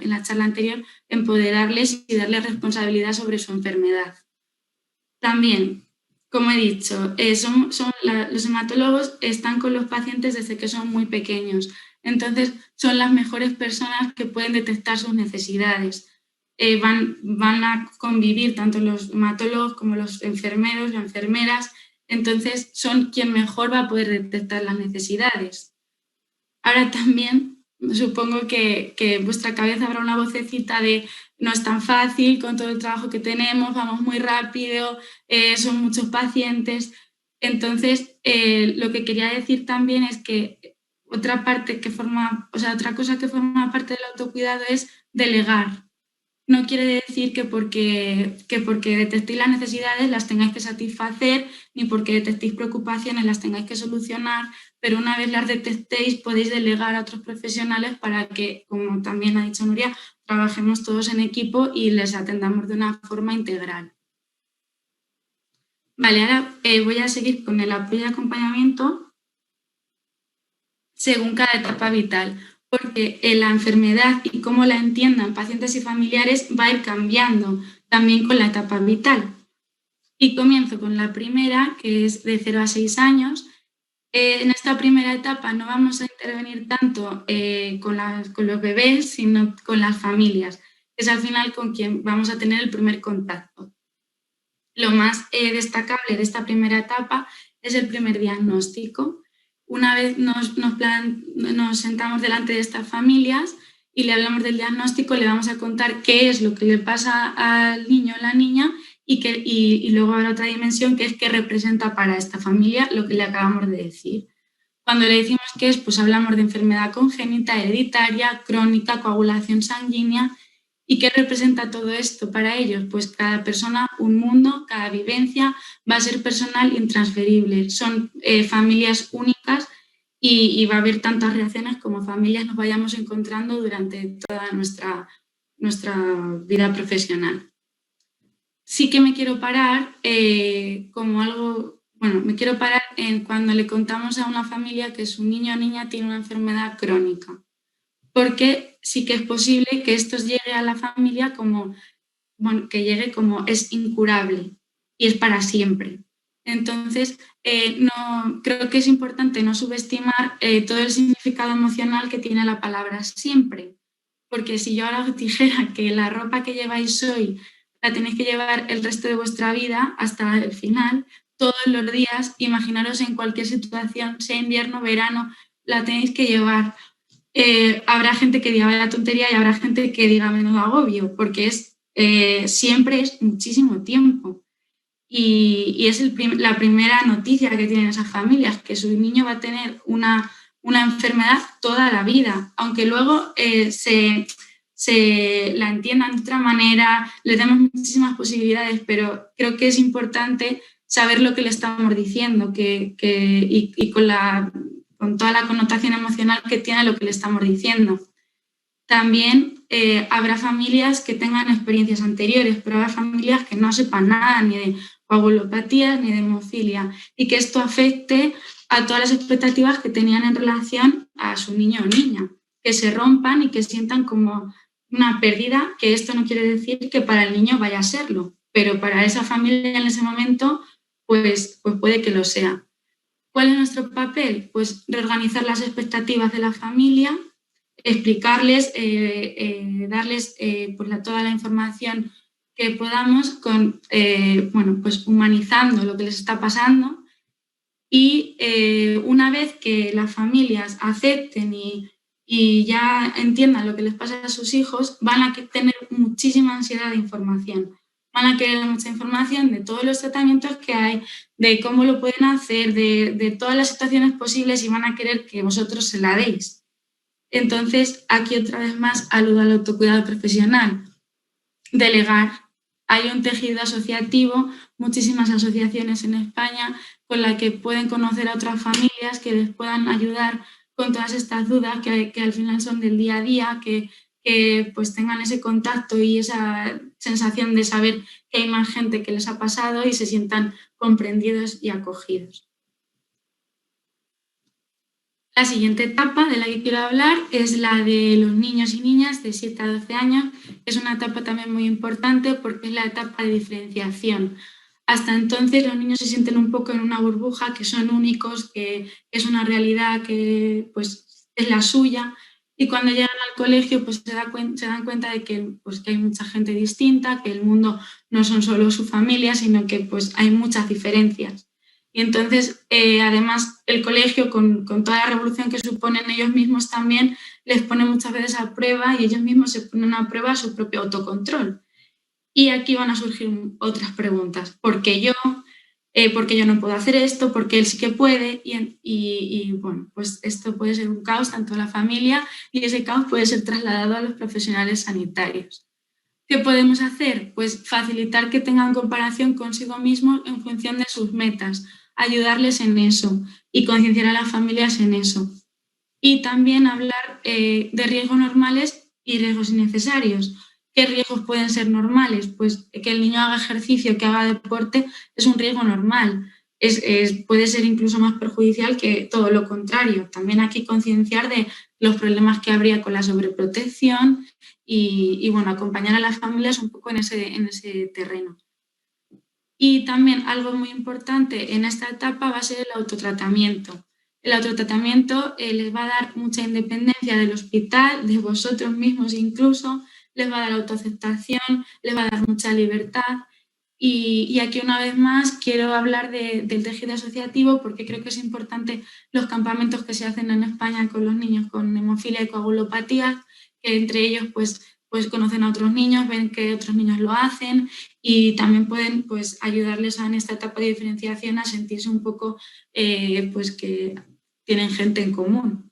[SPEAKER 4] en la charla anterior, empoderarles y darles responsabilidad sobre su enfermedad. También, como he dicho, los hematólogos están con los pacientes desde que son muy pequeños, entonces son las mejores personas que pueden detectar sus necesidades. Van a convivir tanto los hematólogos como los enfermeros o enfermeras, entonces son quien mejor va a poder detectar las necesidades. Ahora también supongo que en vuestra cabeza habrá una vocecita de no es tan fácil con todo el trabajo que tenemos, vamos muy rápido, son muchos pacientes. Entonces, lo que quería decir también es que otra cosa que forma parte del autocuidado es delegar. No quiere decir que porque detectéis las necesidades las tengáis que satisfacer, ni porque detectéis preocupaciones las tengáis que solucionar, pero una vez las detectéis podéis delegar a otros profesionales para que, como también ha dicho Nuria, trabajemos todos en equipo y les atendamos de una forma integral. Vale, ahora voy a seguir con el apoyo y acompañamiento según cada etapa vital. porque la enfermedad y cómo la entiendan pacientes y familiares va a ir cambiando también con la etapa vital. Y comienzo con la primera, que es de 0 a 6 años. En esta primera etapa no vamos a intervenir tanto con los bebés, sino con las familias, que es al final con quien vamos a tener el primer contacto. Lo más destacable de esta primera etapa es el primer diagnóstico. Una vez nos sentamos delante de estas familias y le hablamos del diagnóstico, le vamos a contar qué es lo que le pasa al niño o la niña y luego habrá otra dimensión que es qué representa para esta familia lo que le acabamos de decir. Cuando le decimos qué es, pues hablamos de enfermedad congénita, hereditaria, crónica, coagulación sanguínea. ¿Y qué representa todo esto para ellos? Pues cada persona, un mundo, cada vivencia va a ser personal e intransferible. Son familias únicas y va a haber tantas reacciones como familias nos vayamos encontrando durante toda nuestra vida profesional. Sí que me quiero parar me quiero parar en cuando le contamos a una familia que su niño o niña tiene una enfermedad crónica. Porque sí que es posible que esto llegue a la familia que llegue como es incurable y es para siempre. Entonces, creo que es importante no subestimar todo el significado emocional que tiene la palabra siempre. Porque si yo ahora os dijera que la ropa que lleváis hoy la tenéis que llevar el resto de vuestra vida hasta el final, todos los días, imaginaros en cualquier situación, sea invierno, verano, la tenéis que llevar. Habrá gente que diga vaya tontería y habrá gente que diga menudo agobio, porque siempre es muchísimo tiempo. Y es la primera noticia que tienen esas familias, que su niño va a tener una enfermedad toda la vida, aunque luego se la entiendan de otra manera, le demos muchísimas posibilidades, pero creo que es importante saber lo que le estamos diciendo y con toda la connotación emocional que tiene lo que le estamos diciendo. También habrá familias que tengan experiencias anteriores, pero habrá familias que no sepan nada ni de coagulopatías ni de hemofilia y que esto afecte a todas las expectativas que tenían en relación a su niño o niña, que se rompan y que sientan como una pérdida, que esto no quiere decir que para el niño vaya a serlo, pero para esa familia en ese momento pues puede que lo sea. ¿Cuál es nuestro papel? Pues reorganizar las expectativas de la familia, explicarles, darles toda la información que podamos, pues humanizando lo que les está pasando y una vez que las familias acepten y ya entiendan lo que les pasa a sus hijos, van a tener muchísima ansiedad de información. Van a querer mucha información de todos los tratamientos que hay, de cómo lo pueden hacer, de todas las situaciones posibles y van a querer que vosotros se la deis. Entonces, aquí otra vez más aludo al autocuidado profesional. Delegar. Hay un tejido asociativo, muchísimas asociaciones en España con las que pueden conocer a otras familias que les puedan ayudar con todas estas dudas que al final son del día a día, que pues tengan ese contacto y esa sensación de saber que hay más gente que les ha pasado y se sientan comprendidos y acogidos. La siguiente etapa de la que quiero hablar es la de los niños y niñas de 7 a 12 años. Es una etapa también muy importante porque es la etapa de diferenciación. Hasta entonces los niños se sienten un poco en una burbuja, que son únicos, que es una realidad que pues, es la suya. Y cuando llegan al colegio pues se dan cuenta de que hay mucha gente distinta, que el mundo no son solo su familia, sino que pues, hay muchas diferencias. Y entonces, además, el colegio, con toda la revolución que suponen ellos mismos también, les pone muchas veces a prueba y ellos mismos se ponen a prueba su propio autocontrol. Y aquí van a surgir otras preguntas. ¿Por qué yo? ¿Por qué yo no puedo hacer esto? ¿Por qué él sí que puede? Y bueno, pues esto puede ser un caos tanto en la familia y ese caos puede ser trasladado a los profesionales sanitarios. ¿Qué podemos hacer? Pues facilitar que tengan comparación consigo mismos en función de sus metas, ayudarles en eso y concienciar a las familias en eso. Y también hablar de riesgos normales y riesgos innecesarios. ¿Qué riesgos pueden ser normales? Pues que el niño haga ejercicio, que haga deporte, es un riesgo normal. puede ser incluso más perjudicial que todo lo contrario. También hay que concienciar de los problemas que habría con la sobreprotección y bueno, acompañar a las familias un poco en ese terreno. Y también algo muy importante en esta etapa va a ser el autotratamiento. El autotratamiento les va a dar mucha independencia del hospital, de vosotros mismos incluso, les va a dar autoaceptación, les va a dar mucha libertad. Y aquí una vez más quiero hablar del tejido asociativo porque creo que es importante los campamentos que se hacen en España con los niños con hemofilia y coagulopatía, que entre ellos pues conocen a otros niños, ven que otros niños lo hacen y también pueden pues ayudarles en esta etapa de diferenciación a sentirse un poco pues que tienen gente en común.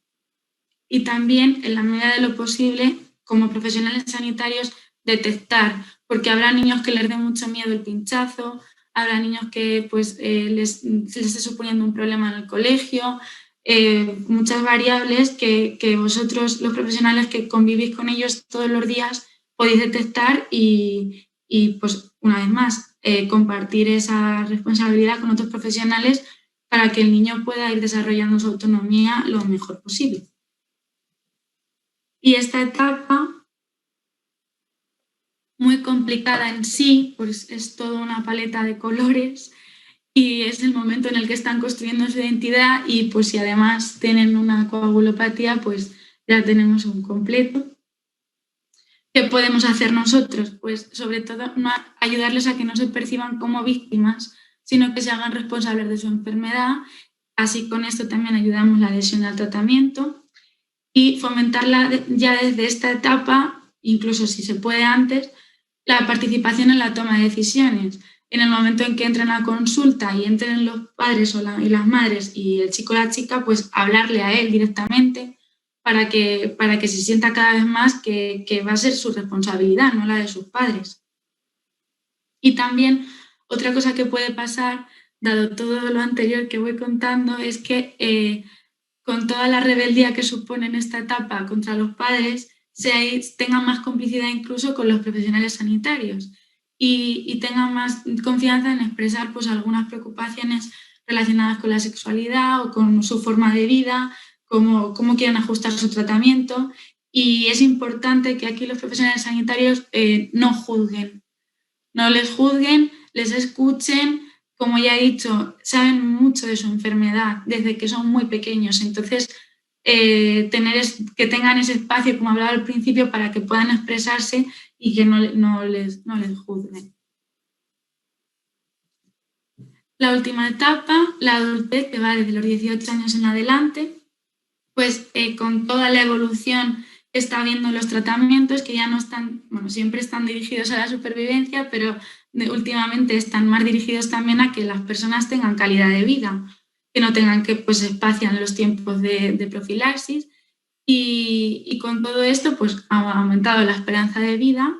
[SPEAKER 4] Y también, en la medida de lo posible, como profesionales sanitarios, detectar, porque habrá niños que les dé mucho miedo el pinchazo, habrá niños que pues, les esté suponiendo un problema en el colegio, muchas variables que vosotros, los profesionales que convivís con ellos todos los días, podéis detectar y pues, una vez más, compartir esa responsabilidad con otros profesionales para que el niño pueda ir desarrollando su autonomía lo mejor posible. Y esta etapa, muy complicada en sí, pues es toda una paleta de colores y es el momento en el que están construyendo su identidad y pues si además tienen una coagulopatía, pues ya tenemos un completo. ¿Qué podemos hacer nosotros? Pues sobre todo ayudarles a que no se perciban como víctimas, sino que se hagan responsables de su enfermedad. Así con esto también ayudamos la adhesión al tratamiento y fomentarla ya desde esta etapa, incluso si se puede antes, la participación en la toma de decisiones. En el momento en que entren a consulta y entren los padres y las madres y el chico o la chica, pues hablarle a él directamente para que se sienta cada vez más que va a ser su responsabilidad, no la de sus padres. Y también otra cosa que puede pasar, dado todo lo anterior que voy contando, es que con toda la rebeldía que supone en esta etapa contra los padres, tengan más complicidad incluso con los profesionales sanitarios y tengan más confianza en expresar pues, algunas preocupaciones relacionadas con la sexualidad o con su forma de vida, cómo quieren ajustar su tratamiento. Y es importante que aquí los profesionales sanitarios no juzguen, no les juzguen, les escuchen. Como ya he dicho, saben mucho de su enfermedad desde que son muy pequeños. Entonces, que tengan ese espacio, como hablaba al principio, para que puedan expresarse y que no les juzguen. La última etapa, la adultez, que va desde los 18 años en adelante, pues con toda la evolución que está habiendo en los tratamientos, que ya no están, bueno, siempre están dirigidos a la supervivencia, pero últimamente están más dirigidos también a que las personas tengan calidad de vida, que no tengan que pues espacian los tiempos de profilaxis y con todo esto pues ha aumentado la esperanza de vida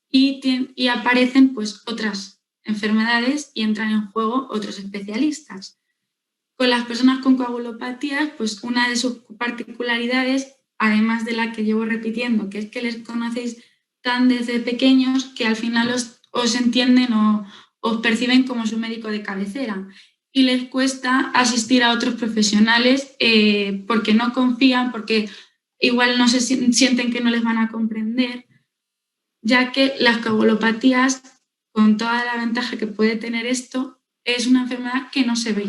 [SPEAKER 4] y aparecen pues otras enfermedades y entran en juego otros especialistas. Con las personas con coagulopatías, pues una de sus particularidades, además de la que llevo repitiendo, que es que les conocéis tan desde pequeños que al final os entienden o os perciben como su médico de cabecera y les cuesta asistir a otros profesionales porque no confían, porque igual no se sienten que no les van a comprender, ya que las coagulopatías, con toda la ventaja que puede tener esto, es una enfermedad que no se ve.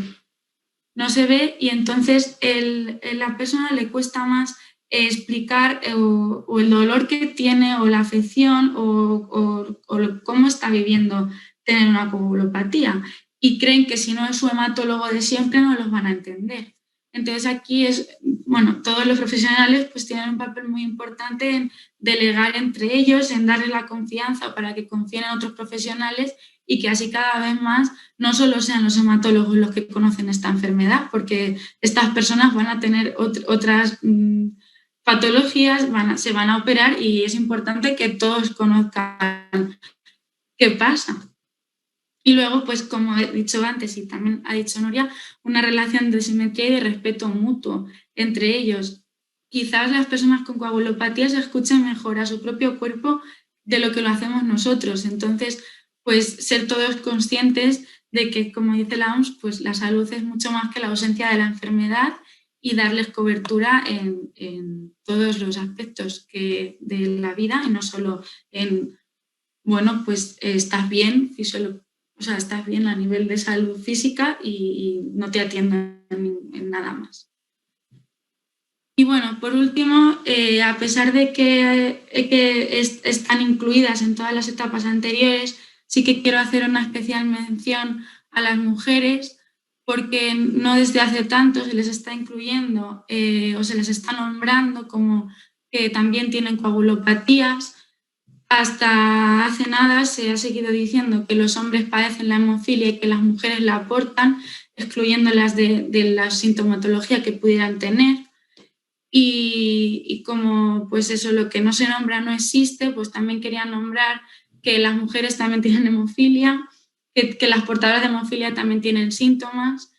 [SPEAKER 4] No se ve y entonces a la persona le cuesta más explicar o el dolor que tiene o la afección o cómo está viviendo tener una coagulopatía y creen que si no es su hematólogo de siempre no los van a entender. Entonces aquí todos los profesionales pues tienen un papel muy importante en delegar entre ellos, en darles la confianza para que confíen en otros profesionales y que así cada vez más no solo sean los hematólogos los que conocen esta enfermedad, porque estas personas van a tener otras patologías, se van a operar y es importante que todos conozcan qué pasa. Y luego, pues como he dicho antes y también ha dicho Nuria, una relación de simetría y de respeto mutuo entre ellos. Quizás las personas con coagulopatía se escuchen mejor a su propio cuerpo de lo que lo hacemos nosotros. Entonces, pues ser todos conscientes de que, como dice la OMS, pues la salud es mucho más que la ausencia de la enfermedad y darles cobertura en todos los aspectos de la vida y no solo en, bueno, pues estás bien, o sea, estás bien a nivel de salud física y no te atienden en nada más. Y bueno, por último, a pesar de que están incluidas en todas las etapas anteriores, sí que quiero hacer una especial mención a las mujeres, porque no desde hace tanto se les está incluyendo o se les está nombrando como que también tienen coagulopatías. Hasta hace nada se ha seguido diciendo que los hombres padecen la hemofilia y que las mujeres la aportan, excluyéndolas de la sintomatología que pudieran tener. Y como pues eso, lo que no se nombra no existe, pues también quería nombrar que las mujeres también tienen hemofilia, que las portadoras de hemofilia también tienen síntomas,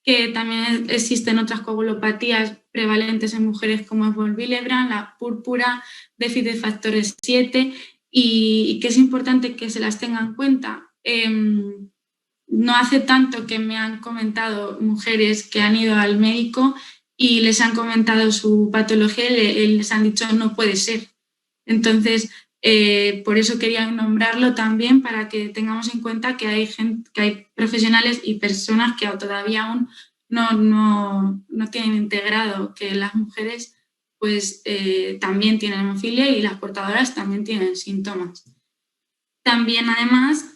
[SPEAKER 4] que también existen otras coagulopatías prevalentes en mujeres como es von Willebrand, la púrpura, déficit de factores 7 y que es importante que se las tengan en cuenta. No hace tanto que me han comentado mujeres que han ido al médico y les han comentado su patología y les han dicho no puede ser. Entonces, por eso quería nombrarlo también para que tengamos en cuenta que hay profesionales y personas que todavía aún no tienen integrado que las mujeres pues también tienen hemofilia y las portadoras también tienen síntomas. También, además,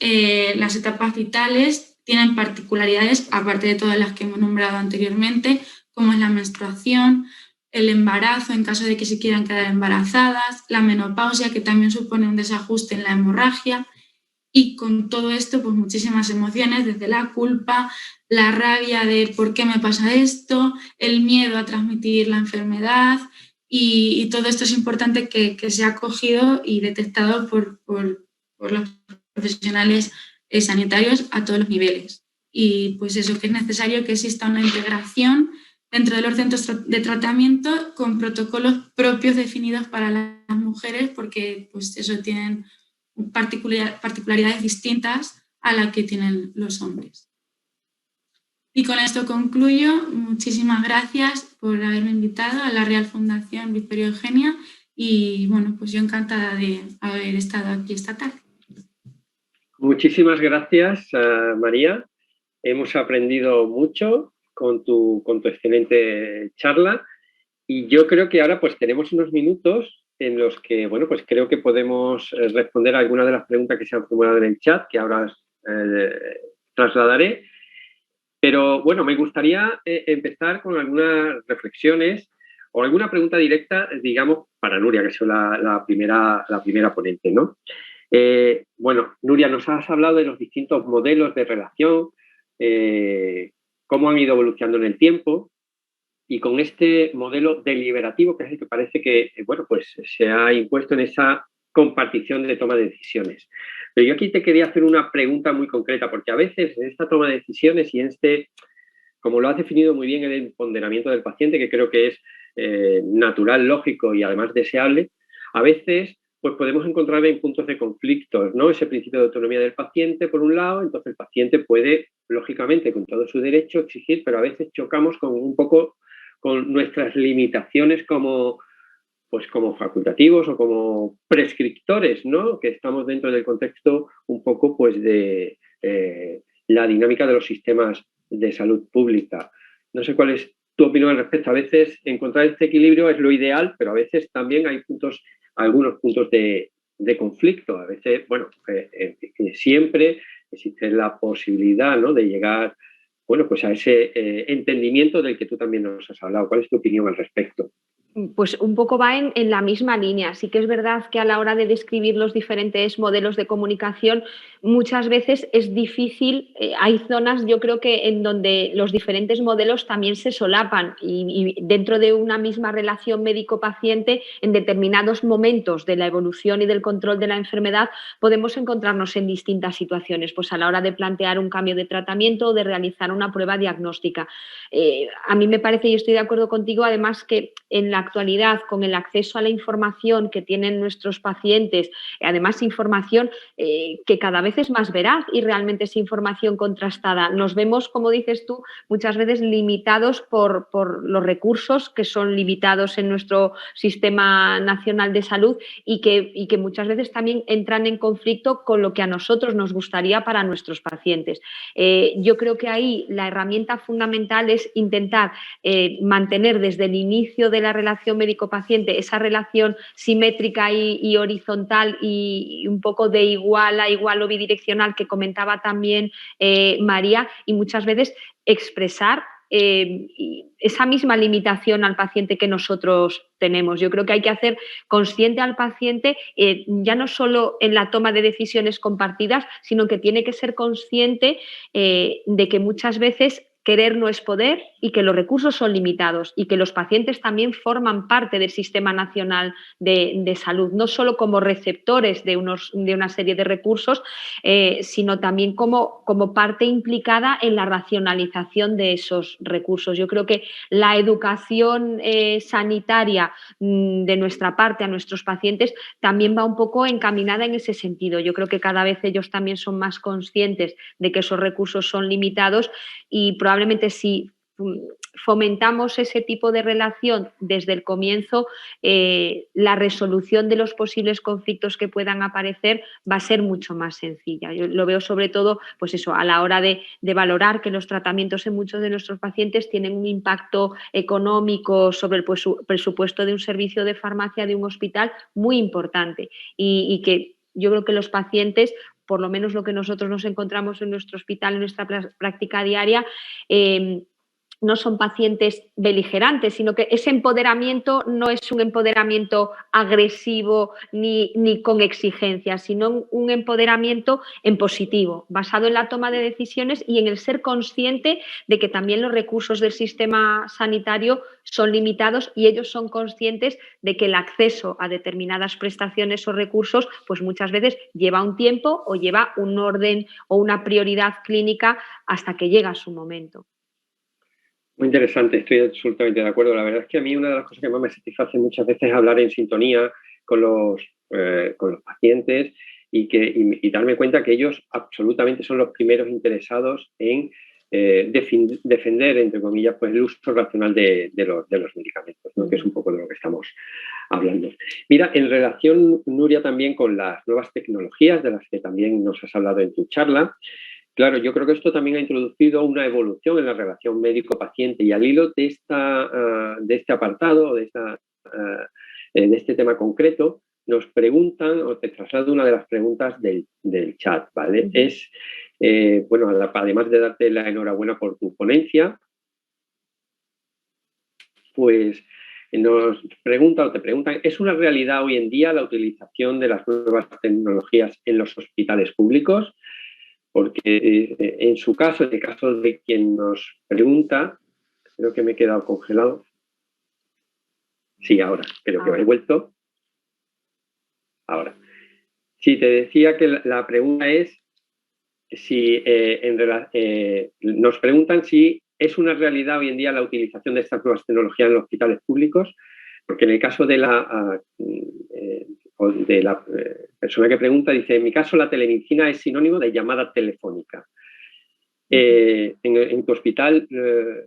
[SPEAKER 4] las etapas vitales tienen particularidades, aparte de todas las que hemos nombrado anteriormente, como es la menstruación, el embarazo en caso de que se quieran quedar embarazadas, la menopausia, que también supone un desajuste en la hemorragia, y con todo esto, pues muchísimas emociones, desde la culpa, la rabia de por qué me pasa esto, el miedo a transmitir la enfermedad, y todo esto es importante que sea acogido y detectado por los profesionales sanitarios a todos los niveles. Y pues eso, que es necesario que exista una integración dentro de los centros de tratamiento con protocolos propios definidos para las mujeres, porque pues eso tienen particularidades distintas a las que tienen los hombres. Y con esto concluyo. Muchísimas gracias por haberme invitado a la Real Fundación Victoria Eugenia y bueno, pues yo encantada de haber estado aquí esta tarde.
[SPEAKER 2] Muchísimas gracias, María. Hemos aprendido mucho con tu excelente charla y yo creo que ahora pues tenemos unos minutos en los que, bueno, pues creo que podemos responder a algunas de las preguntas que se han formulado en el chat, que ahora trasladaré. Pero bueno, me gustaría empezar con algunas reflexiones o alguna pregunta directa, digamos, para Nuria, que es la primera ponente, ¿no? Bueno, Nuria, nos has hablado de los distintos modelos de relación, cómo han ido evolucionando en el tiempo, y con este modelo deliberativo, que es el que parece que, bueno, pues se ha impuesto en esa compartición de toma de decisiones. Pero yo aquí te quería hacer una pregunta muy concreta, porque a veces en esta toma de decisiones y en como lo has definido muy bien, el empoderamiento del paciente, que creo que es natural, lógico y además deseable, a veces pues podemos encontrar en puntos de conflicto, ¿no? Ese principio de autonomía del paciente, por un lado, entonces el paciente puede, lógicamente, con todo su derecho, exigir, pero a veces chocamos con un poco con nuestras limitaciones como facultativos o como prescriptores, ¿no? Que estamos dentro del contexto un poco pues de la dinámica de los sistemas de salud pública. No sé cuál es tu opinión al respecto. A veces encontrar este equilibrio es lo ideal, pero a veces también hay algunos puntos de conflicto. A veces, bueno, siempre existe la posibilidad, ¿no?, de llegar, bueno, pues a ese entendimiento del que tú también nos has hablado. ¿Cuál es tu opinión al respecto?
[SPEAKER 3] Pues un poco va en la misma línea. Sí que es verdad que a la hora de describir los diferentes modelos de comunicación muchas veces es difícil. Hay zonas, yo creo que en donde los diferentes modelos también se solapan y dentro de una misma relación médico-paciente, en determinados momentos de la evolución y del control de la enfermedad podemos encontrarnos en distintas situaciones, pues a la hora de plantear un cambio de tratamiento o de realizar una prueba diagnóstica. A mí me parece, y estoy de acuerdo contigo, además, que en la actualidad, con el acceso a la información que tienen nuestros pacientes, además información que cada vez es más veraz y realmente es información contrastada, nos vemos, como dices tú, muchas veces limitados por los recursos que son limitados en nuestro Sistema Nacional de Salud y que muchas veces también entran en conflicto con lo que a nosotros nos gustaría para nuestros pacientes. Yo creo que ahí la herramienta fundamental es intentar mantener desde el inicio de la relación médico-paciente esa relación simétrica y horizontal y un poco de igual a igual o bidireccional que comentaba también María, y muchas veces expresar esa misma limitación al paciente que nosotros tenemos. Yo creo que hay que hacer consciente al paciente, ya no solo en la toma de decisiones compartidas, sino que tiene que ser consciente de que muchas veces querer no es poder y que los recursos son limitados y que los pacientes también forman parte del Sistema Nacional de Salud, no solo como receptores de una serie de recursos, sino también como parte implicada en la racionalización de esos recursos. Yo creo que la educación sanitaria de nuestra parte a nuestros pacientes también va un poco encaminada en ese sentido. Yo creo que cada vez ellos también son más conscientes de que esos recursos son limitados y probablemente si fomentamos ese tipo de relación desde el comienzo, la resolución de los posibles conflictos que puedan aparecer va a ser mucho más sencilla. Yo lo veo sobre todo, pues eso, a la hora de valorar que los tratamientos en muchos de nuestros pacientes tienen un impacto económico sobre el presupuesto de un servicio de farmacia de un hospital muy importante y que yo creo que los pacientes, por lo menos lo que nosotros nos encontramos en nuestro hospital, en nuestra práctica diaria, no son pacientes beligerantes, sino que ese empoderamiento no es un empoderamiento agresivo ni con exigencias, sino un empoderamiento en positivo, basado en la toma de decisiones y en el ser consciente de que también los recursos del sistema sanitario son limitados y ellos son conscientes de que el acceso a determinadas prestaciones o recursos pues muchas veces lleva un tiempo o lleva un orden o una prioridad clínica hasta que llega su momento.
[SPEAKER 2] Muy interesante, estoy absolutamente de acuerdo. La verdad es que a mí una de las cosas que más me satisface muchas veces es hablar en sintonía con los pacientes y darme cuenta que ellos absolutamente son los primeros interesados en defender, entre comillas, pues el uso racional de los medicamentos, ¿no? Que es un poco de lo que estamos hablando. Mira, en relación, Nuria, también con las nuevas tecnologías de las que también nos has hablado en tu charla, claro, yo creo que esto también ha introducido una evolución en la relación médico-paciente y al hilo de este apartado, de este tema concreto, nos preguntan, o te traslado una de las preguntas del chat, ¿vale? Es, bueno, además de darte la enhorabuena por tu ponencia, pues nos pregunta o te preguntan, ¿es una realidad hoy en día la utilización de las nuevas tecnologías en los hospitales públicos? Porque en su caso, en el caso de quien nos pregunta, creo que me he quedado congelado. Sí, ahora, creo que me he vuelto. Ahora. Sí, te decía que la pregunta es si nos preguntan si es una realidad hoy en día la utilización de estas nuevas tecnologías en los hospitales públicos, porque en el caso de la persona que pregunta, dice, en mi caso la telemedicina es sinónimo de llamada telefónica. En tu hospital,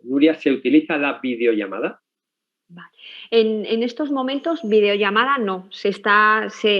[SPEAKER 2] Nuria, ¿se utiliza la videollamada?
[SPEAKER 3] Vale. En estos momentos, videollamada no.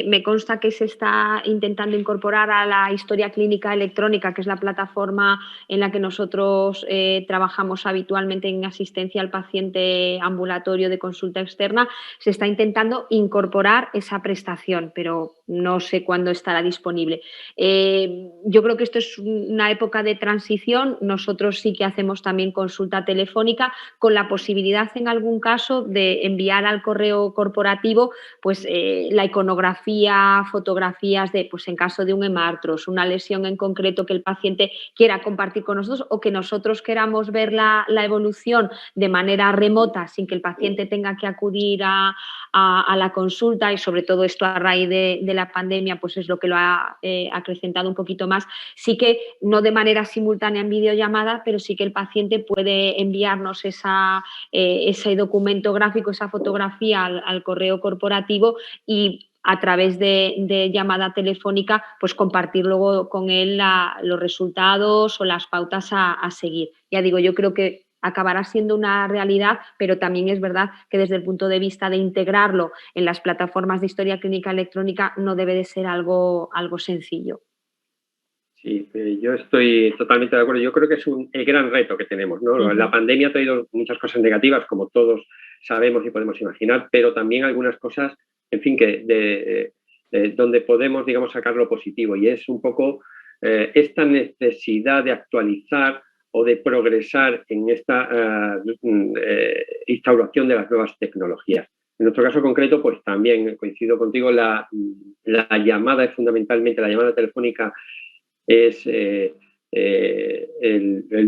[SPEAKER 3] Me consta que se está intentando incorporar a la historia clínica electrónica, que es la plataforma en la que nosotros trabajamos habitualmente en asistencia al paciente ambulatorio de consulta externa. Se está intentando incorporar esa prestación, pero no sé cuándo estará disponible. Yo creo que esto es una época de transición. Nosotros sí que hacemos también consulta telefónica con la posibilidad en algún caso de enviar al correo corporativo pues la iconografía, fotografías de, pues en caso de un hemartros, una lesión en concreto que el paciente quiera compartir con nosotros o que nosotros queramos ver la evolución de manera remota sin que el paciente tenga que acudir a la consulta y sobre todo esto a raíz de la pandemia pues es lo que lo ha acrecentado un poquito más. Sí que no de manera simultánea en videollamada, pero sí que el paciente puede enviarnos ese documento gráfico, esa fotografía al correo corporativo y a través de llamada telefónica pues compartir luego con él los resultados o las pautas a seguir. Ya digo, yo creo que acabará siendo una realidad, pero también es verdad que desde el punto de vista de integrarlo en las plataformas de historia clínica electrónica no debe de ser algo sencillo.
[SPEAKER 2] Sí, yo estoy totalmente de acuerdo. Yo creo que es el gran reto que tenemos, ¿no? La pandemia ha traído muchas cosas negativas, como todos sabemos y podemos imaginar, pero también algunas cosas, en fin, que donde podemos, digamos, sacar lo positivo. Y es un poco esta necesidad de actualizar o de progresar en esta instauración de las nuevas tecnologías. En nuestro caso concreto, pues también coincido contigo, la llamada es fundamentalmente, la llamada telefónica es el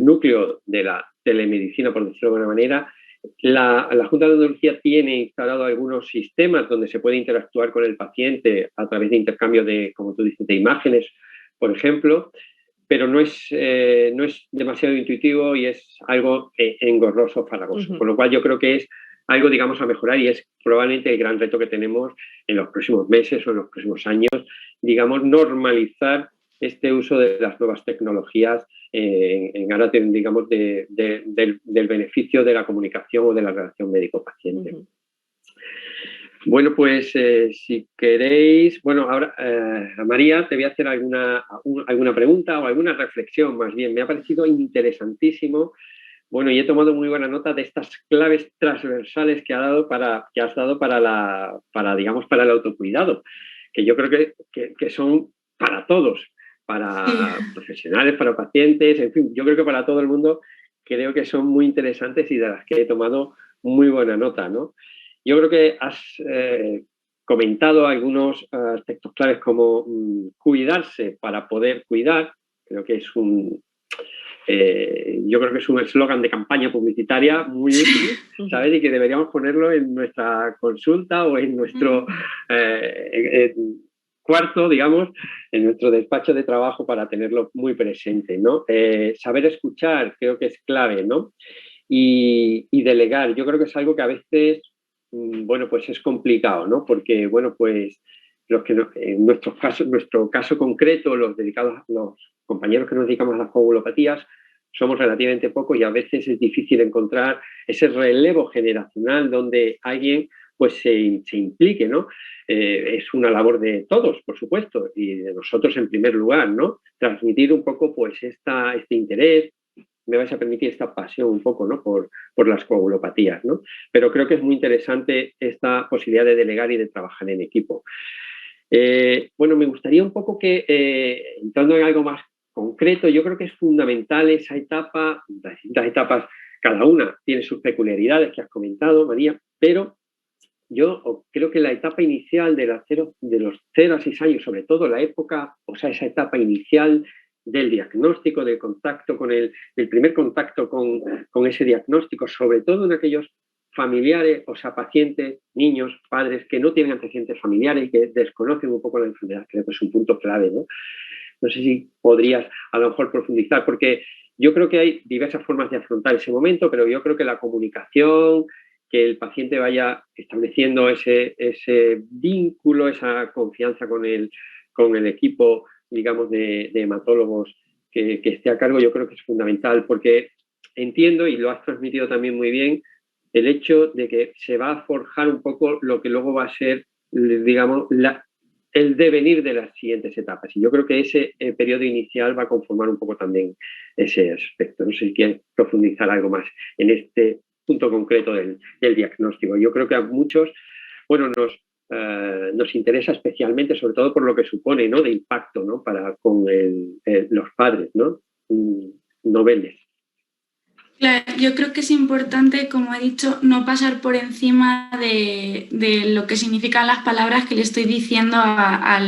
[SPEAKER 2] núcleo de la telemedicina, por decirlo de alguna manera. La Junta de Andalucía tiene instalado algunos sistemas donde se puede interactuar con el paciente a través de intercambio de, como tú dices, de imágenes, por ejemplo, pero no es demasiado intuitivo y es algo engorroso, farragoso. Con lo cual yo creo que es algo, digamos, a mejorar y es probablemente el gran reto que tenemos en los próximos meses o en los próximos años, digamos, normalizar este uso de las nuevas tecnologías en aras, digamos, del beneficio de la comunicación o de la relación médico-paciente. Bueno, pues si queréis, bueno, ahora María, te voy a hacer alguna pregunta o alguna reflexión más bien. Me ha parecido interesantísimo. Bueno, y he tomado muy buena nota de estas claves transversales que has dado para digamos, para el autocuidado, que yo creo que son para todos, para profesionales, para pacientes, en fin, yo creo que para todo el mundo creo que son muy interesantes y de las que he tomado muy buena nota, ¿no? Yo creo que has comentado algunos aspectos claves como cuidarse para poder cuidar. Creo que es yo creo que es un eslogan de campaña publicitaria muy útil, ¿sabes? Y que deberíamos ponerlo en nuestra consulta o en nuestro cuarto, digamos, en nuestro despacho de trabajo para tenerlo muy presente, ¿no? Saber escuchar creo que es clave, ¿no? Y delegar, yo creo que es algo que a veces, bueno, pues es complicado, ¿no? Porque, bueno, pues en nuestro caso concreto, los compañeros que nos dedicamos a las coagulopatías, somos relativamente pocos y a veces es difícil encontrar ese relevo generacional donde alguien pues se implique, ¿no? Es una labor de todos, por supuesto, y de nosotros en primer lugar, ¿no? Transmitir un poco pues este interés, me vais a permitir esta pasión un poco, ¿no? por las coagulopatías, ¿no? Pero creo que es muy interesante esta posibilidad de delegar y de trabajar en equipo. Bueno, me gustaría un poco que, entrando en algo más concreto, yo creo que es fundamental esa etapa, las distintas etapas, cada una tiene sus peculiaridades que has comentado, María, pero yo creo que la etapa inicial de los 0 a 6 años, sobre todo la época, o sea, esa etapa inicial del diagnóstico, del contacto con del primer contacto con ese diagnóstico, sobre todo en aquellos familiares, o sea, pacientes, niños, padres que no tienen antecedentes familiares y que desconocen un poco la enfermedad, creo que es un punto clave, ¿no? No sé si podrías a lo mejor profundizar, porque yo creo que hay diversas formas de afrontar ese momento, pero yo creo que la comunicación, que el paciente vaya estableciendo ese vínculo, esa confianza con el equipo, digamos, de hematólogos que esté a cargo, yo creo que es fundamental, porque entiendo, y lo has transmitido también muy bien, el hecho de que se va a forjar un poco lo que luego va a ser, digamos, el devenir de las siguientes etapas. Y yo creo que ese periodo inicial va a conformar un poco también ese aspecto. No sé si quieres profundizar algo más en este punto concreto del diagnóstico. Yo creo que a muchos, bueno, nos interesa especialmente, sobre todo por lo que supone, ¿no? De impacto, ¿no? Con los padres, ¿no? Noveles.
[SPEAKER 4] Claro, yo creo que es importante, como he dicho, no pasar por encima de lo que significan las palabras que le estoy diciendo a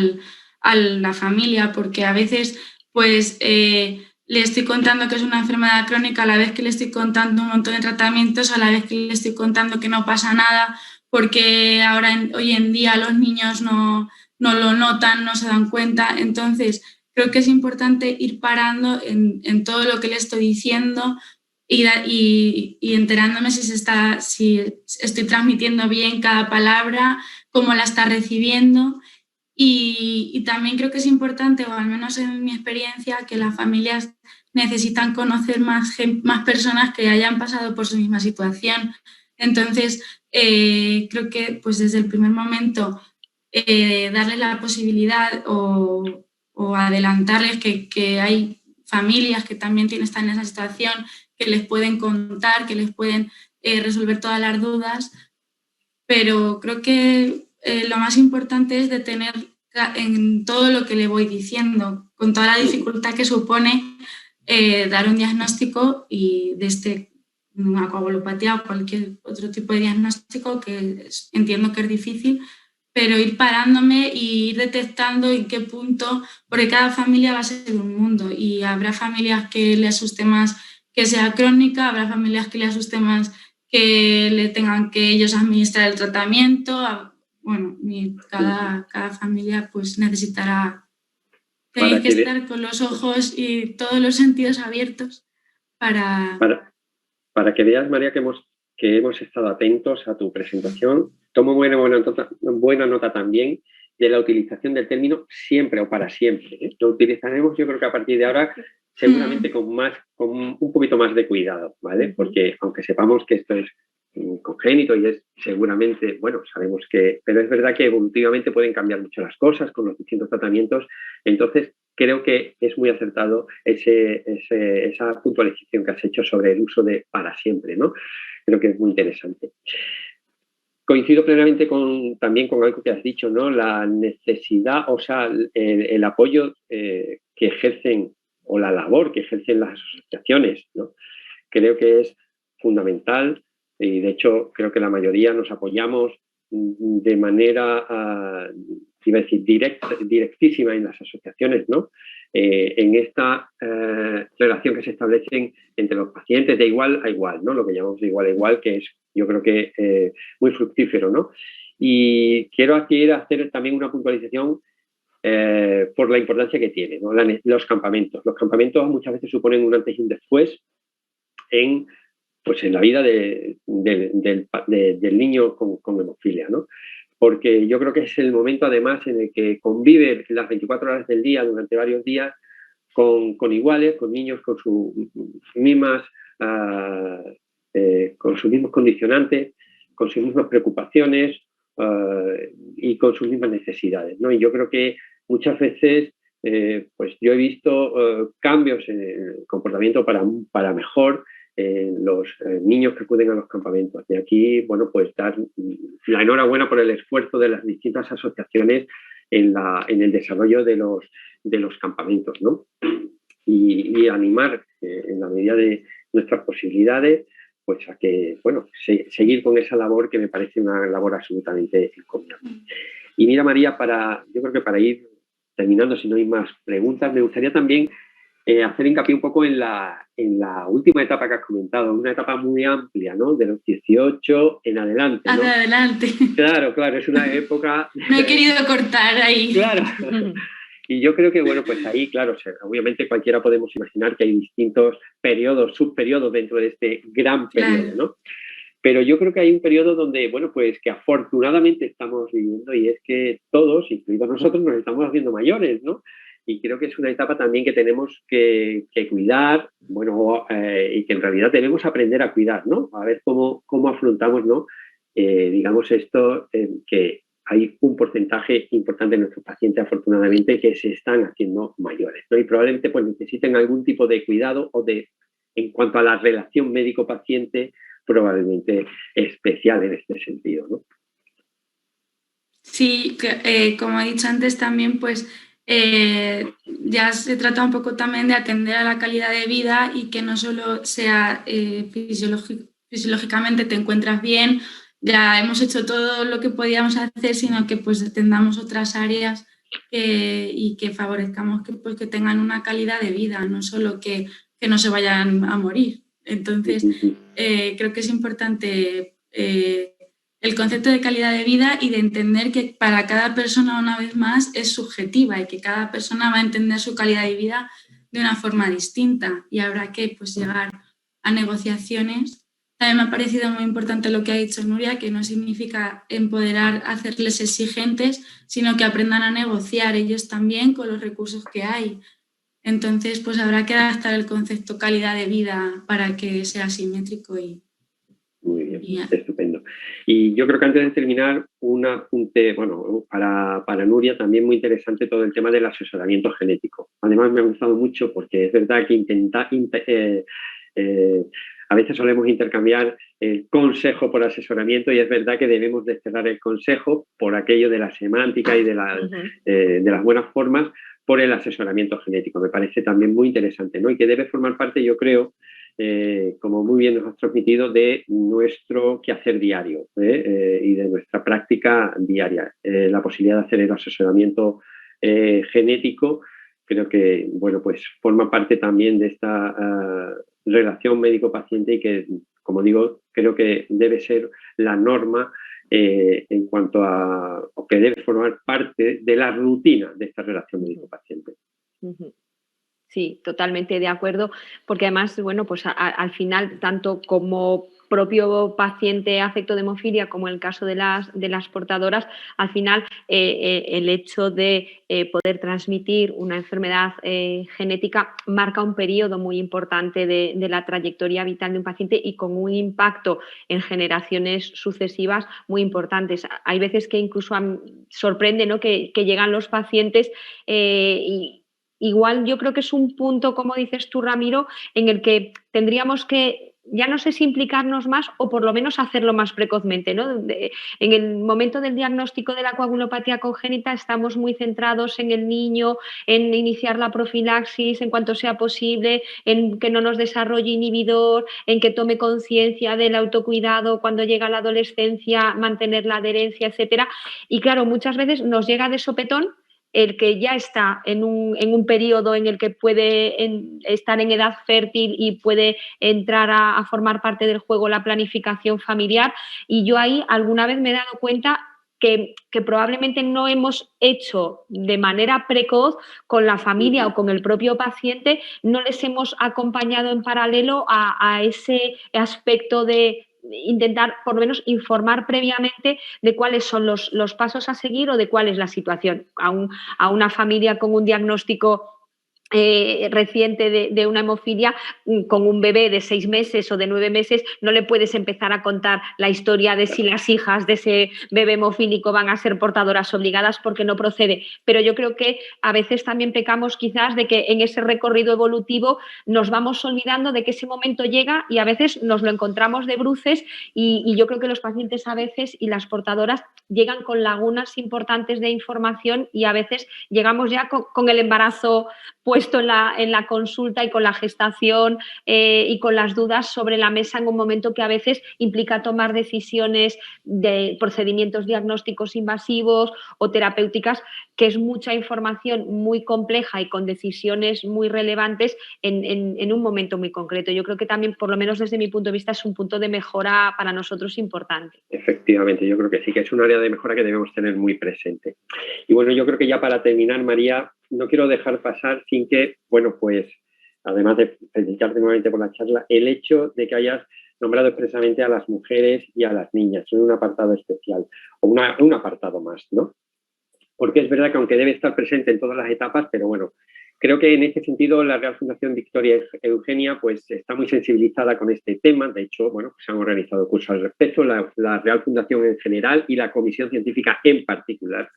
[SPEAKER 4] la familia, porque a veces pues le estoy contando que es una enfermedad crónica, a la vez que le estoy contando un montón de tratamientos, a la vez que le estoy contando que no pasa nada, porque hoy en día los niños no no lo notan, no se dan cuenta. Entonces, creo que es importante ir parando en todo lo que le estoy diciendo y enterándome si estoy transmitiendo bien cada palabra, cómo la está recibiendo. Y también creo que es importante, o al menos en mi experiencia, que las familias necesitan conocer más personas que hayan pasado por su misma situación. Entonces, creo que pues desde el primer momento darles la posibilidad o adelantarles que hay familias que también están en esa situación, que les pueden contar, que les pueden resolver todas las dudas, pero creo que lo más importante es detener en todo lo que le voy diciendo, con toda la dificultad que supone dar un diagnóstico y de una coagulopatía o cualquier otro tipo de diagnóstico, que entiendo que es difícil, pero ir parándome y ir detectando en qué punto, porque cada familia va a ser un mundo y habrá familias que le asuste más que sea crónica, habrá familias que le asuste más que le tengan que ellos administrar el tratamiento. Bueno, cada familia pues necesitará, tenéis que estar con los ojos y todos los sentidos abiertos para
[SPEAKER 2] que veas, María, que hemos estado atentos a tu presentación. Tomo buena nota también de la utilización del término siempre o para siempre, ¿eh? Lo utilizaremos, yo creo que a partir de ahora, seguramente con un poquito más de cuidado, ¿vale? Porque aunque sepamos que esto es congénito y es seguramente, bueno, sabemos que, pero es verdad que evolutivamente pueden cambiar mucho las cosas con los distintos tratamientos. Entonces, creo que es muy acertado esa puntualización que has hecho sobre el uso de para siempre, ¿no? Creo que es muy interesante. Coincido plenamente también con algo que has dicho, ¿no? La necesidad, o sea, el apoyo que ejercen o la labor que ejercen las asociaciones, ¿no? Creo que es fundamental y, de hecho, creo que la mayoría nos apoyamos de manera, iba a decir, directísima en las asociaciones, ¿no? En esta relación que se establecen entre los pacientes de igual a igual, ¿no? Lo que llamamos de igual a igual, que es, yo creo que muy fructífero, ¿no? Y quiero hacer también una puntualización por la importancia que tiene, ¿no? Los campamentos. Los campamentos muchas veces suponen un antes y un después en la vida del niño con hemofilia, ¿no? Porque yo creo que es el momento, además, en el que convive las 24 horas del día durante varios días con iguales, con niños con sus mismos condicionantes, con sus mismas preocupaciones y con sus mismas necesidades, ¿no? Y yo creo que muchas veces pues yo he visto cambios en el comportamiento para mejor los niños que acuden a los campamentos. De aquí, bueno, pues dar la enhorabuena por el esfuerzo de las distintas asociaciones en el desarrollo de los campamentos, ¿no? Y animar en la medida de nuestras posibilidades, pues a que, bueno, seguir con esa labor que me parece una labor absolutamente encomiable. Y mira, María, yo creo que para ir terminando, si no hay más preguntas, me gustaría también hacer hincapié un poco en la última etapa que has comentado, una etapa muy amplia, ¿no? De los 18 en adelante, ¿no?
[SPEAKER 4] Hacia adelante.
[SPEAKER 2] Claro, es una época...
[SPEAKER 4] No he querido cortar ahí.
[SPEAKER 2] Claro. Y yo creo que, bueno, pues ahí, claro, obviamente cualquiera podemos imaginar que hay distintos subperiodos dentro de este gran periodo, ¿no? Pero yo creo que hay un periodo donde, bueno, pues que afortunadamente estamos viviendo, y es que todos, incluidos nosotros, nos estamos haciendo mayores, ¿no? Y creo que es una etapa también que tenemos que cuidar, bueno, y que en realidad debemos aprender a cuidar, ¿no? A ver cómo afrontamos, ¿no? Digamos esto, que hay un porcentaje importante de nuestros pacientes, afortunadamente, que se están haciendo mayores, ¿no? Y probablemente pues necesiten algún tipo de cuidado en cuanto a la relación médico-paciente, probablemente especial en este sentido, ¿no?
[SPEAKER 4] Sí, como he dicho antes también, pues ya se trata un poco también de atender a la calidad de vida y que no solo sea fisiológicamente te encuentras bien, ya hemos hecho todo lo que podíamos hacer, sino que pues atendamos otras áreas y que favorezcamos que tengan una calidad de vida, no solo que no se vayan a morir. Entonces, creo que es importante el concepto de calidad de vida y de entender que para cada persona, una vez más, es subjetiva y que cada persona va a entender su calidad de vida de una forma distinta y habrá que pues, llegar a negociaciones. También me ha parecido muy importante lo que ha dicho Nuria, que no significa empoderar, hacerles exigentes, sino que aprendan a negociar ellos también con los recursos que hay. Entonces, pues habrá que adaptar el concepto calidad de vida para que sea simétrico y...
[SPEAKER 2] Muy bien, estupendo. Y yo creo que antes de terminar, un apunte, bueno, para Nuria también muy interesante todo el tema del asesoramiento genético. Además me ha gustado mucho porque es verdad que a veces solemos intercambiar el consejo por asesoramiento y es verdad que debemos de cerrar el consejo por aquello de la semántica y de las buenas formas por el asesoramiento genético. Me parece también muy interesante, ¿no? Y que debe formar parte, yo creo, como muy bien nos has transmitido, de nuestro quehacer diario y de nuestra práctica diaria. La posibilidad de hacer el asesoramiento genético creo que, bueno, pues forma parte también de esta relación médico-paciente y que, como digo, creo que debe ser la norma en cuanto a, o que debe formar parte de la rutina de esta relación médico-paciente.
[SPEAKER 3] Sí, totalmente de acuerdo, porque además, bueno, pues al final, tanto como propio paciente afecto de hemofilia como en el caso de las portadoras, al final el hecho de poder transmitir una enfermedad genética marca un periodo muy importante de la trayectoria vital de un paciente y con un impacto en generaciones sucesivas muy importantes. Hay veces que incluso sorprende, ¿no?, que llegan los pacientes y igual yo creo que es un punto, como dices tú, Ramiro, en el que tendríamos que, ya no sé si implicarnos más o por lo menos hacerlo más precozmente, ¿no? En el momento del diagnóstico de la coagulopatía congénita estamos muy centrados en el niño, en iniciar la profilaxis en cuanto sea posible, en que no nos desarrolle inhibidor, en que tome conciencia del autocuidado cuando llega la adolescencia, mantener la adherencia, etcétera. Y claro, muchas veces nos llega de sopetón el que ya está en un periodo en el que puede estar en edad fértil y puede entrar a formar parte del juego la planificación familiar. Y yo ahí alguna vez me he dado cuenta que probablemente no hemos hecho de manera precoz con la familia o con el propio paciente, no les hemos acompañado en paralelo a ese aspecto de intentar por lo menos informar previamente de cuáles son los pasos a seguir o de cuál es la situación. A una familia con un diagnóstico reciente de una hemofilia, con un bebé de 6 meses o de 9 meses, no le puedes empezar a contar la historia de si las hijas de ese bebé hemofílico van a ser portadoras obligadas, porque no procede. Pero yo creo que a veces también pecamos quizás de que en ese recorrido evolutivo nos vamos olvidando de que ese momento llega y a veces nos lo encontramos de bruces y yo creo que los pacientes a veces y las portadoras llegan con lagunas importantes de información y a veces llegamos ya con el embarazo puesto en la consulta y con la gestación y con las dudas sobre la mesa en un momento que a veces implica tomar decisiones de procedimientos diagnósticos invasivos o terapéuticas, que es mucha información muy compleja y con decisiones muy relevantes en un momento muy concreto. Yo creo que también, por lo menos desde mi punto de vista, es un punto de mejora para nosotros importante.
[SPEAKER 2] Efectivamente, yo creo que sí, que es un área de mejora que debemos tener muy presente. Y bueno, yo creo que ya para terminar, María, no quiero dejar pasar sin que, bueno, pues, además de felicitarte nuevamente por la charla, el hecho de que hayas nombrado expresamente a las mujeres y a las niñas en un apartado especial, o un apartado más, ¿no? Porque es verdad que aunque debe estar presente en todas las etapas, pero bueno, creo que en este sentido la Real Fundación Victoria Eugenia pues está muy sensibilizada con este tema. De hecho, bueno, pues se han organizado cursos al respecto. La Real Fundación en general y la Comisión Científica en particular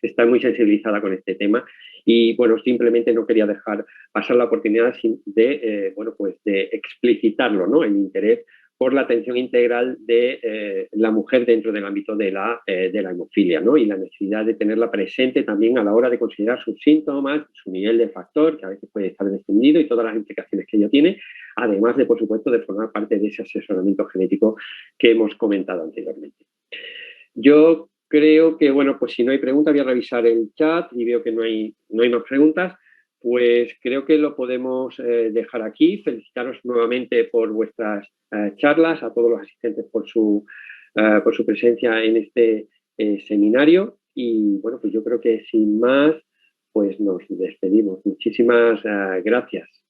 [SPEAKER 2] está muy sensibilizada con este tema. Y bueno, simplemente no quería dejar pasar la oportunidad de, bueno, pues de explicitarlo, ¿no? El interés por la atención integral de la mujer dentro del ámbito de la hemofilia, ¿no? Y la necesidad de tenerla presente también a la hora de considerar sus síntomas, su nivel de factor, que a veces puede estar descendido, y todas las implicaciones que ello tiene, además de, por supuesto, de formar parte de ese asesoramiento genético que hemos comentado anteriormente. Yo creo que, bueno, pues si no hay preguntas, voy a revisar el chat y veo que no hay más preguntas. Pues creo que lo podemos dejar aquí. Felicitaros nuevamente por vuestras charlas, a todos los asistentes por su por su presencia en este seminario y bueno, pues yo creo que sin más, pues nos despedimos. Muchísimas gracias.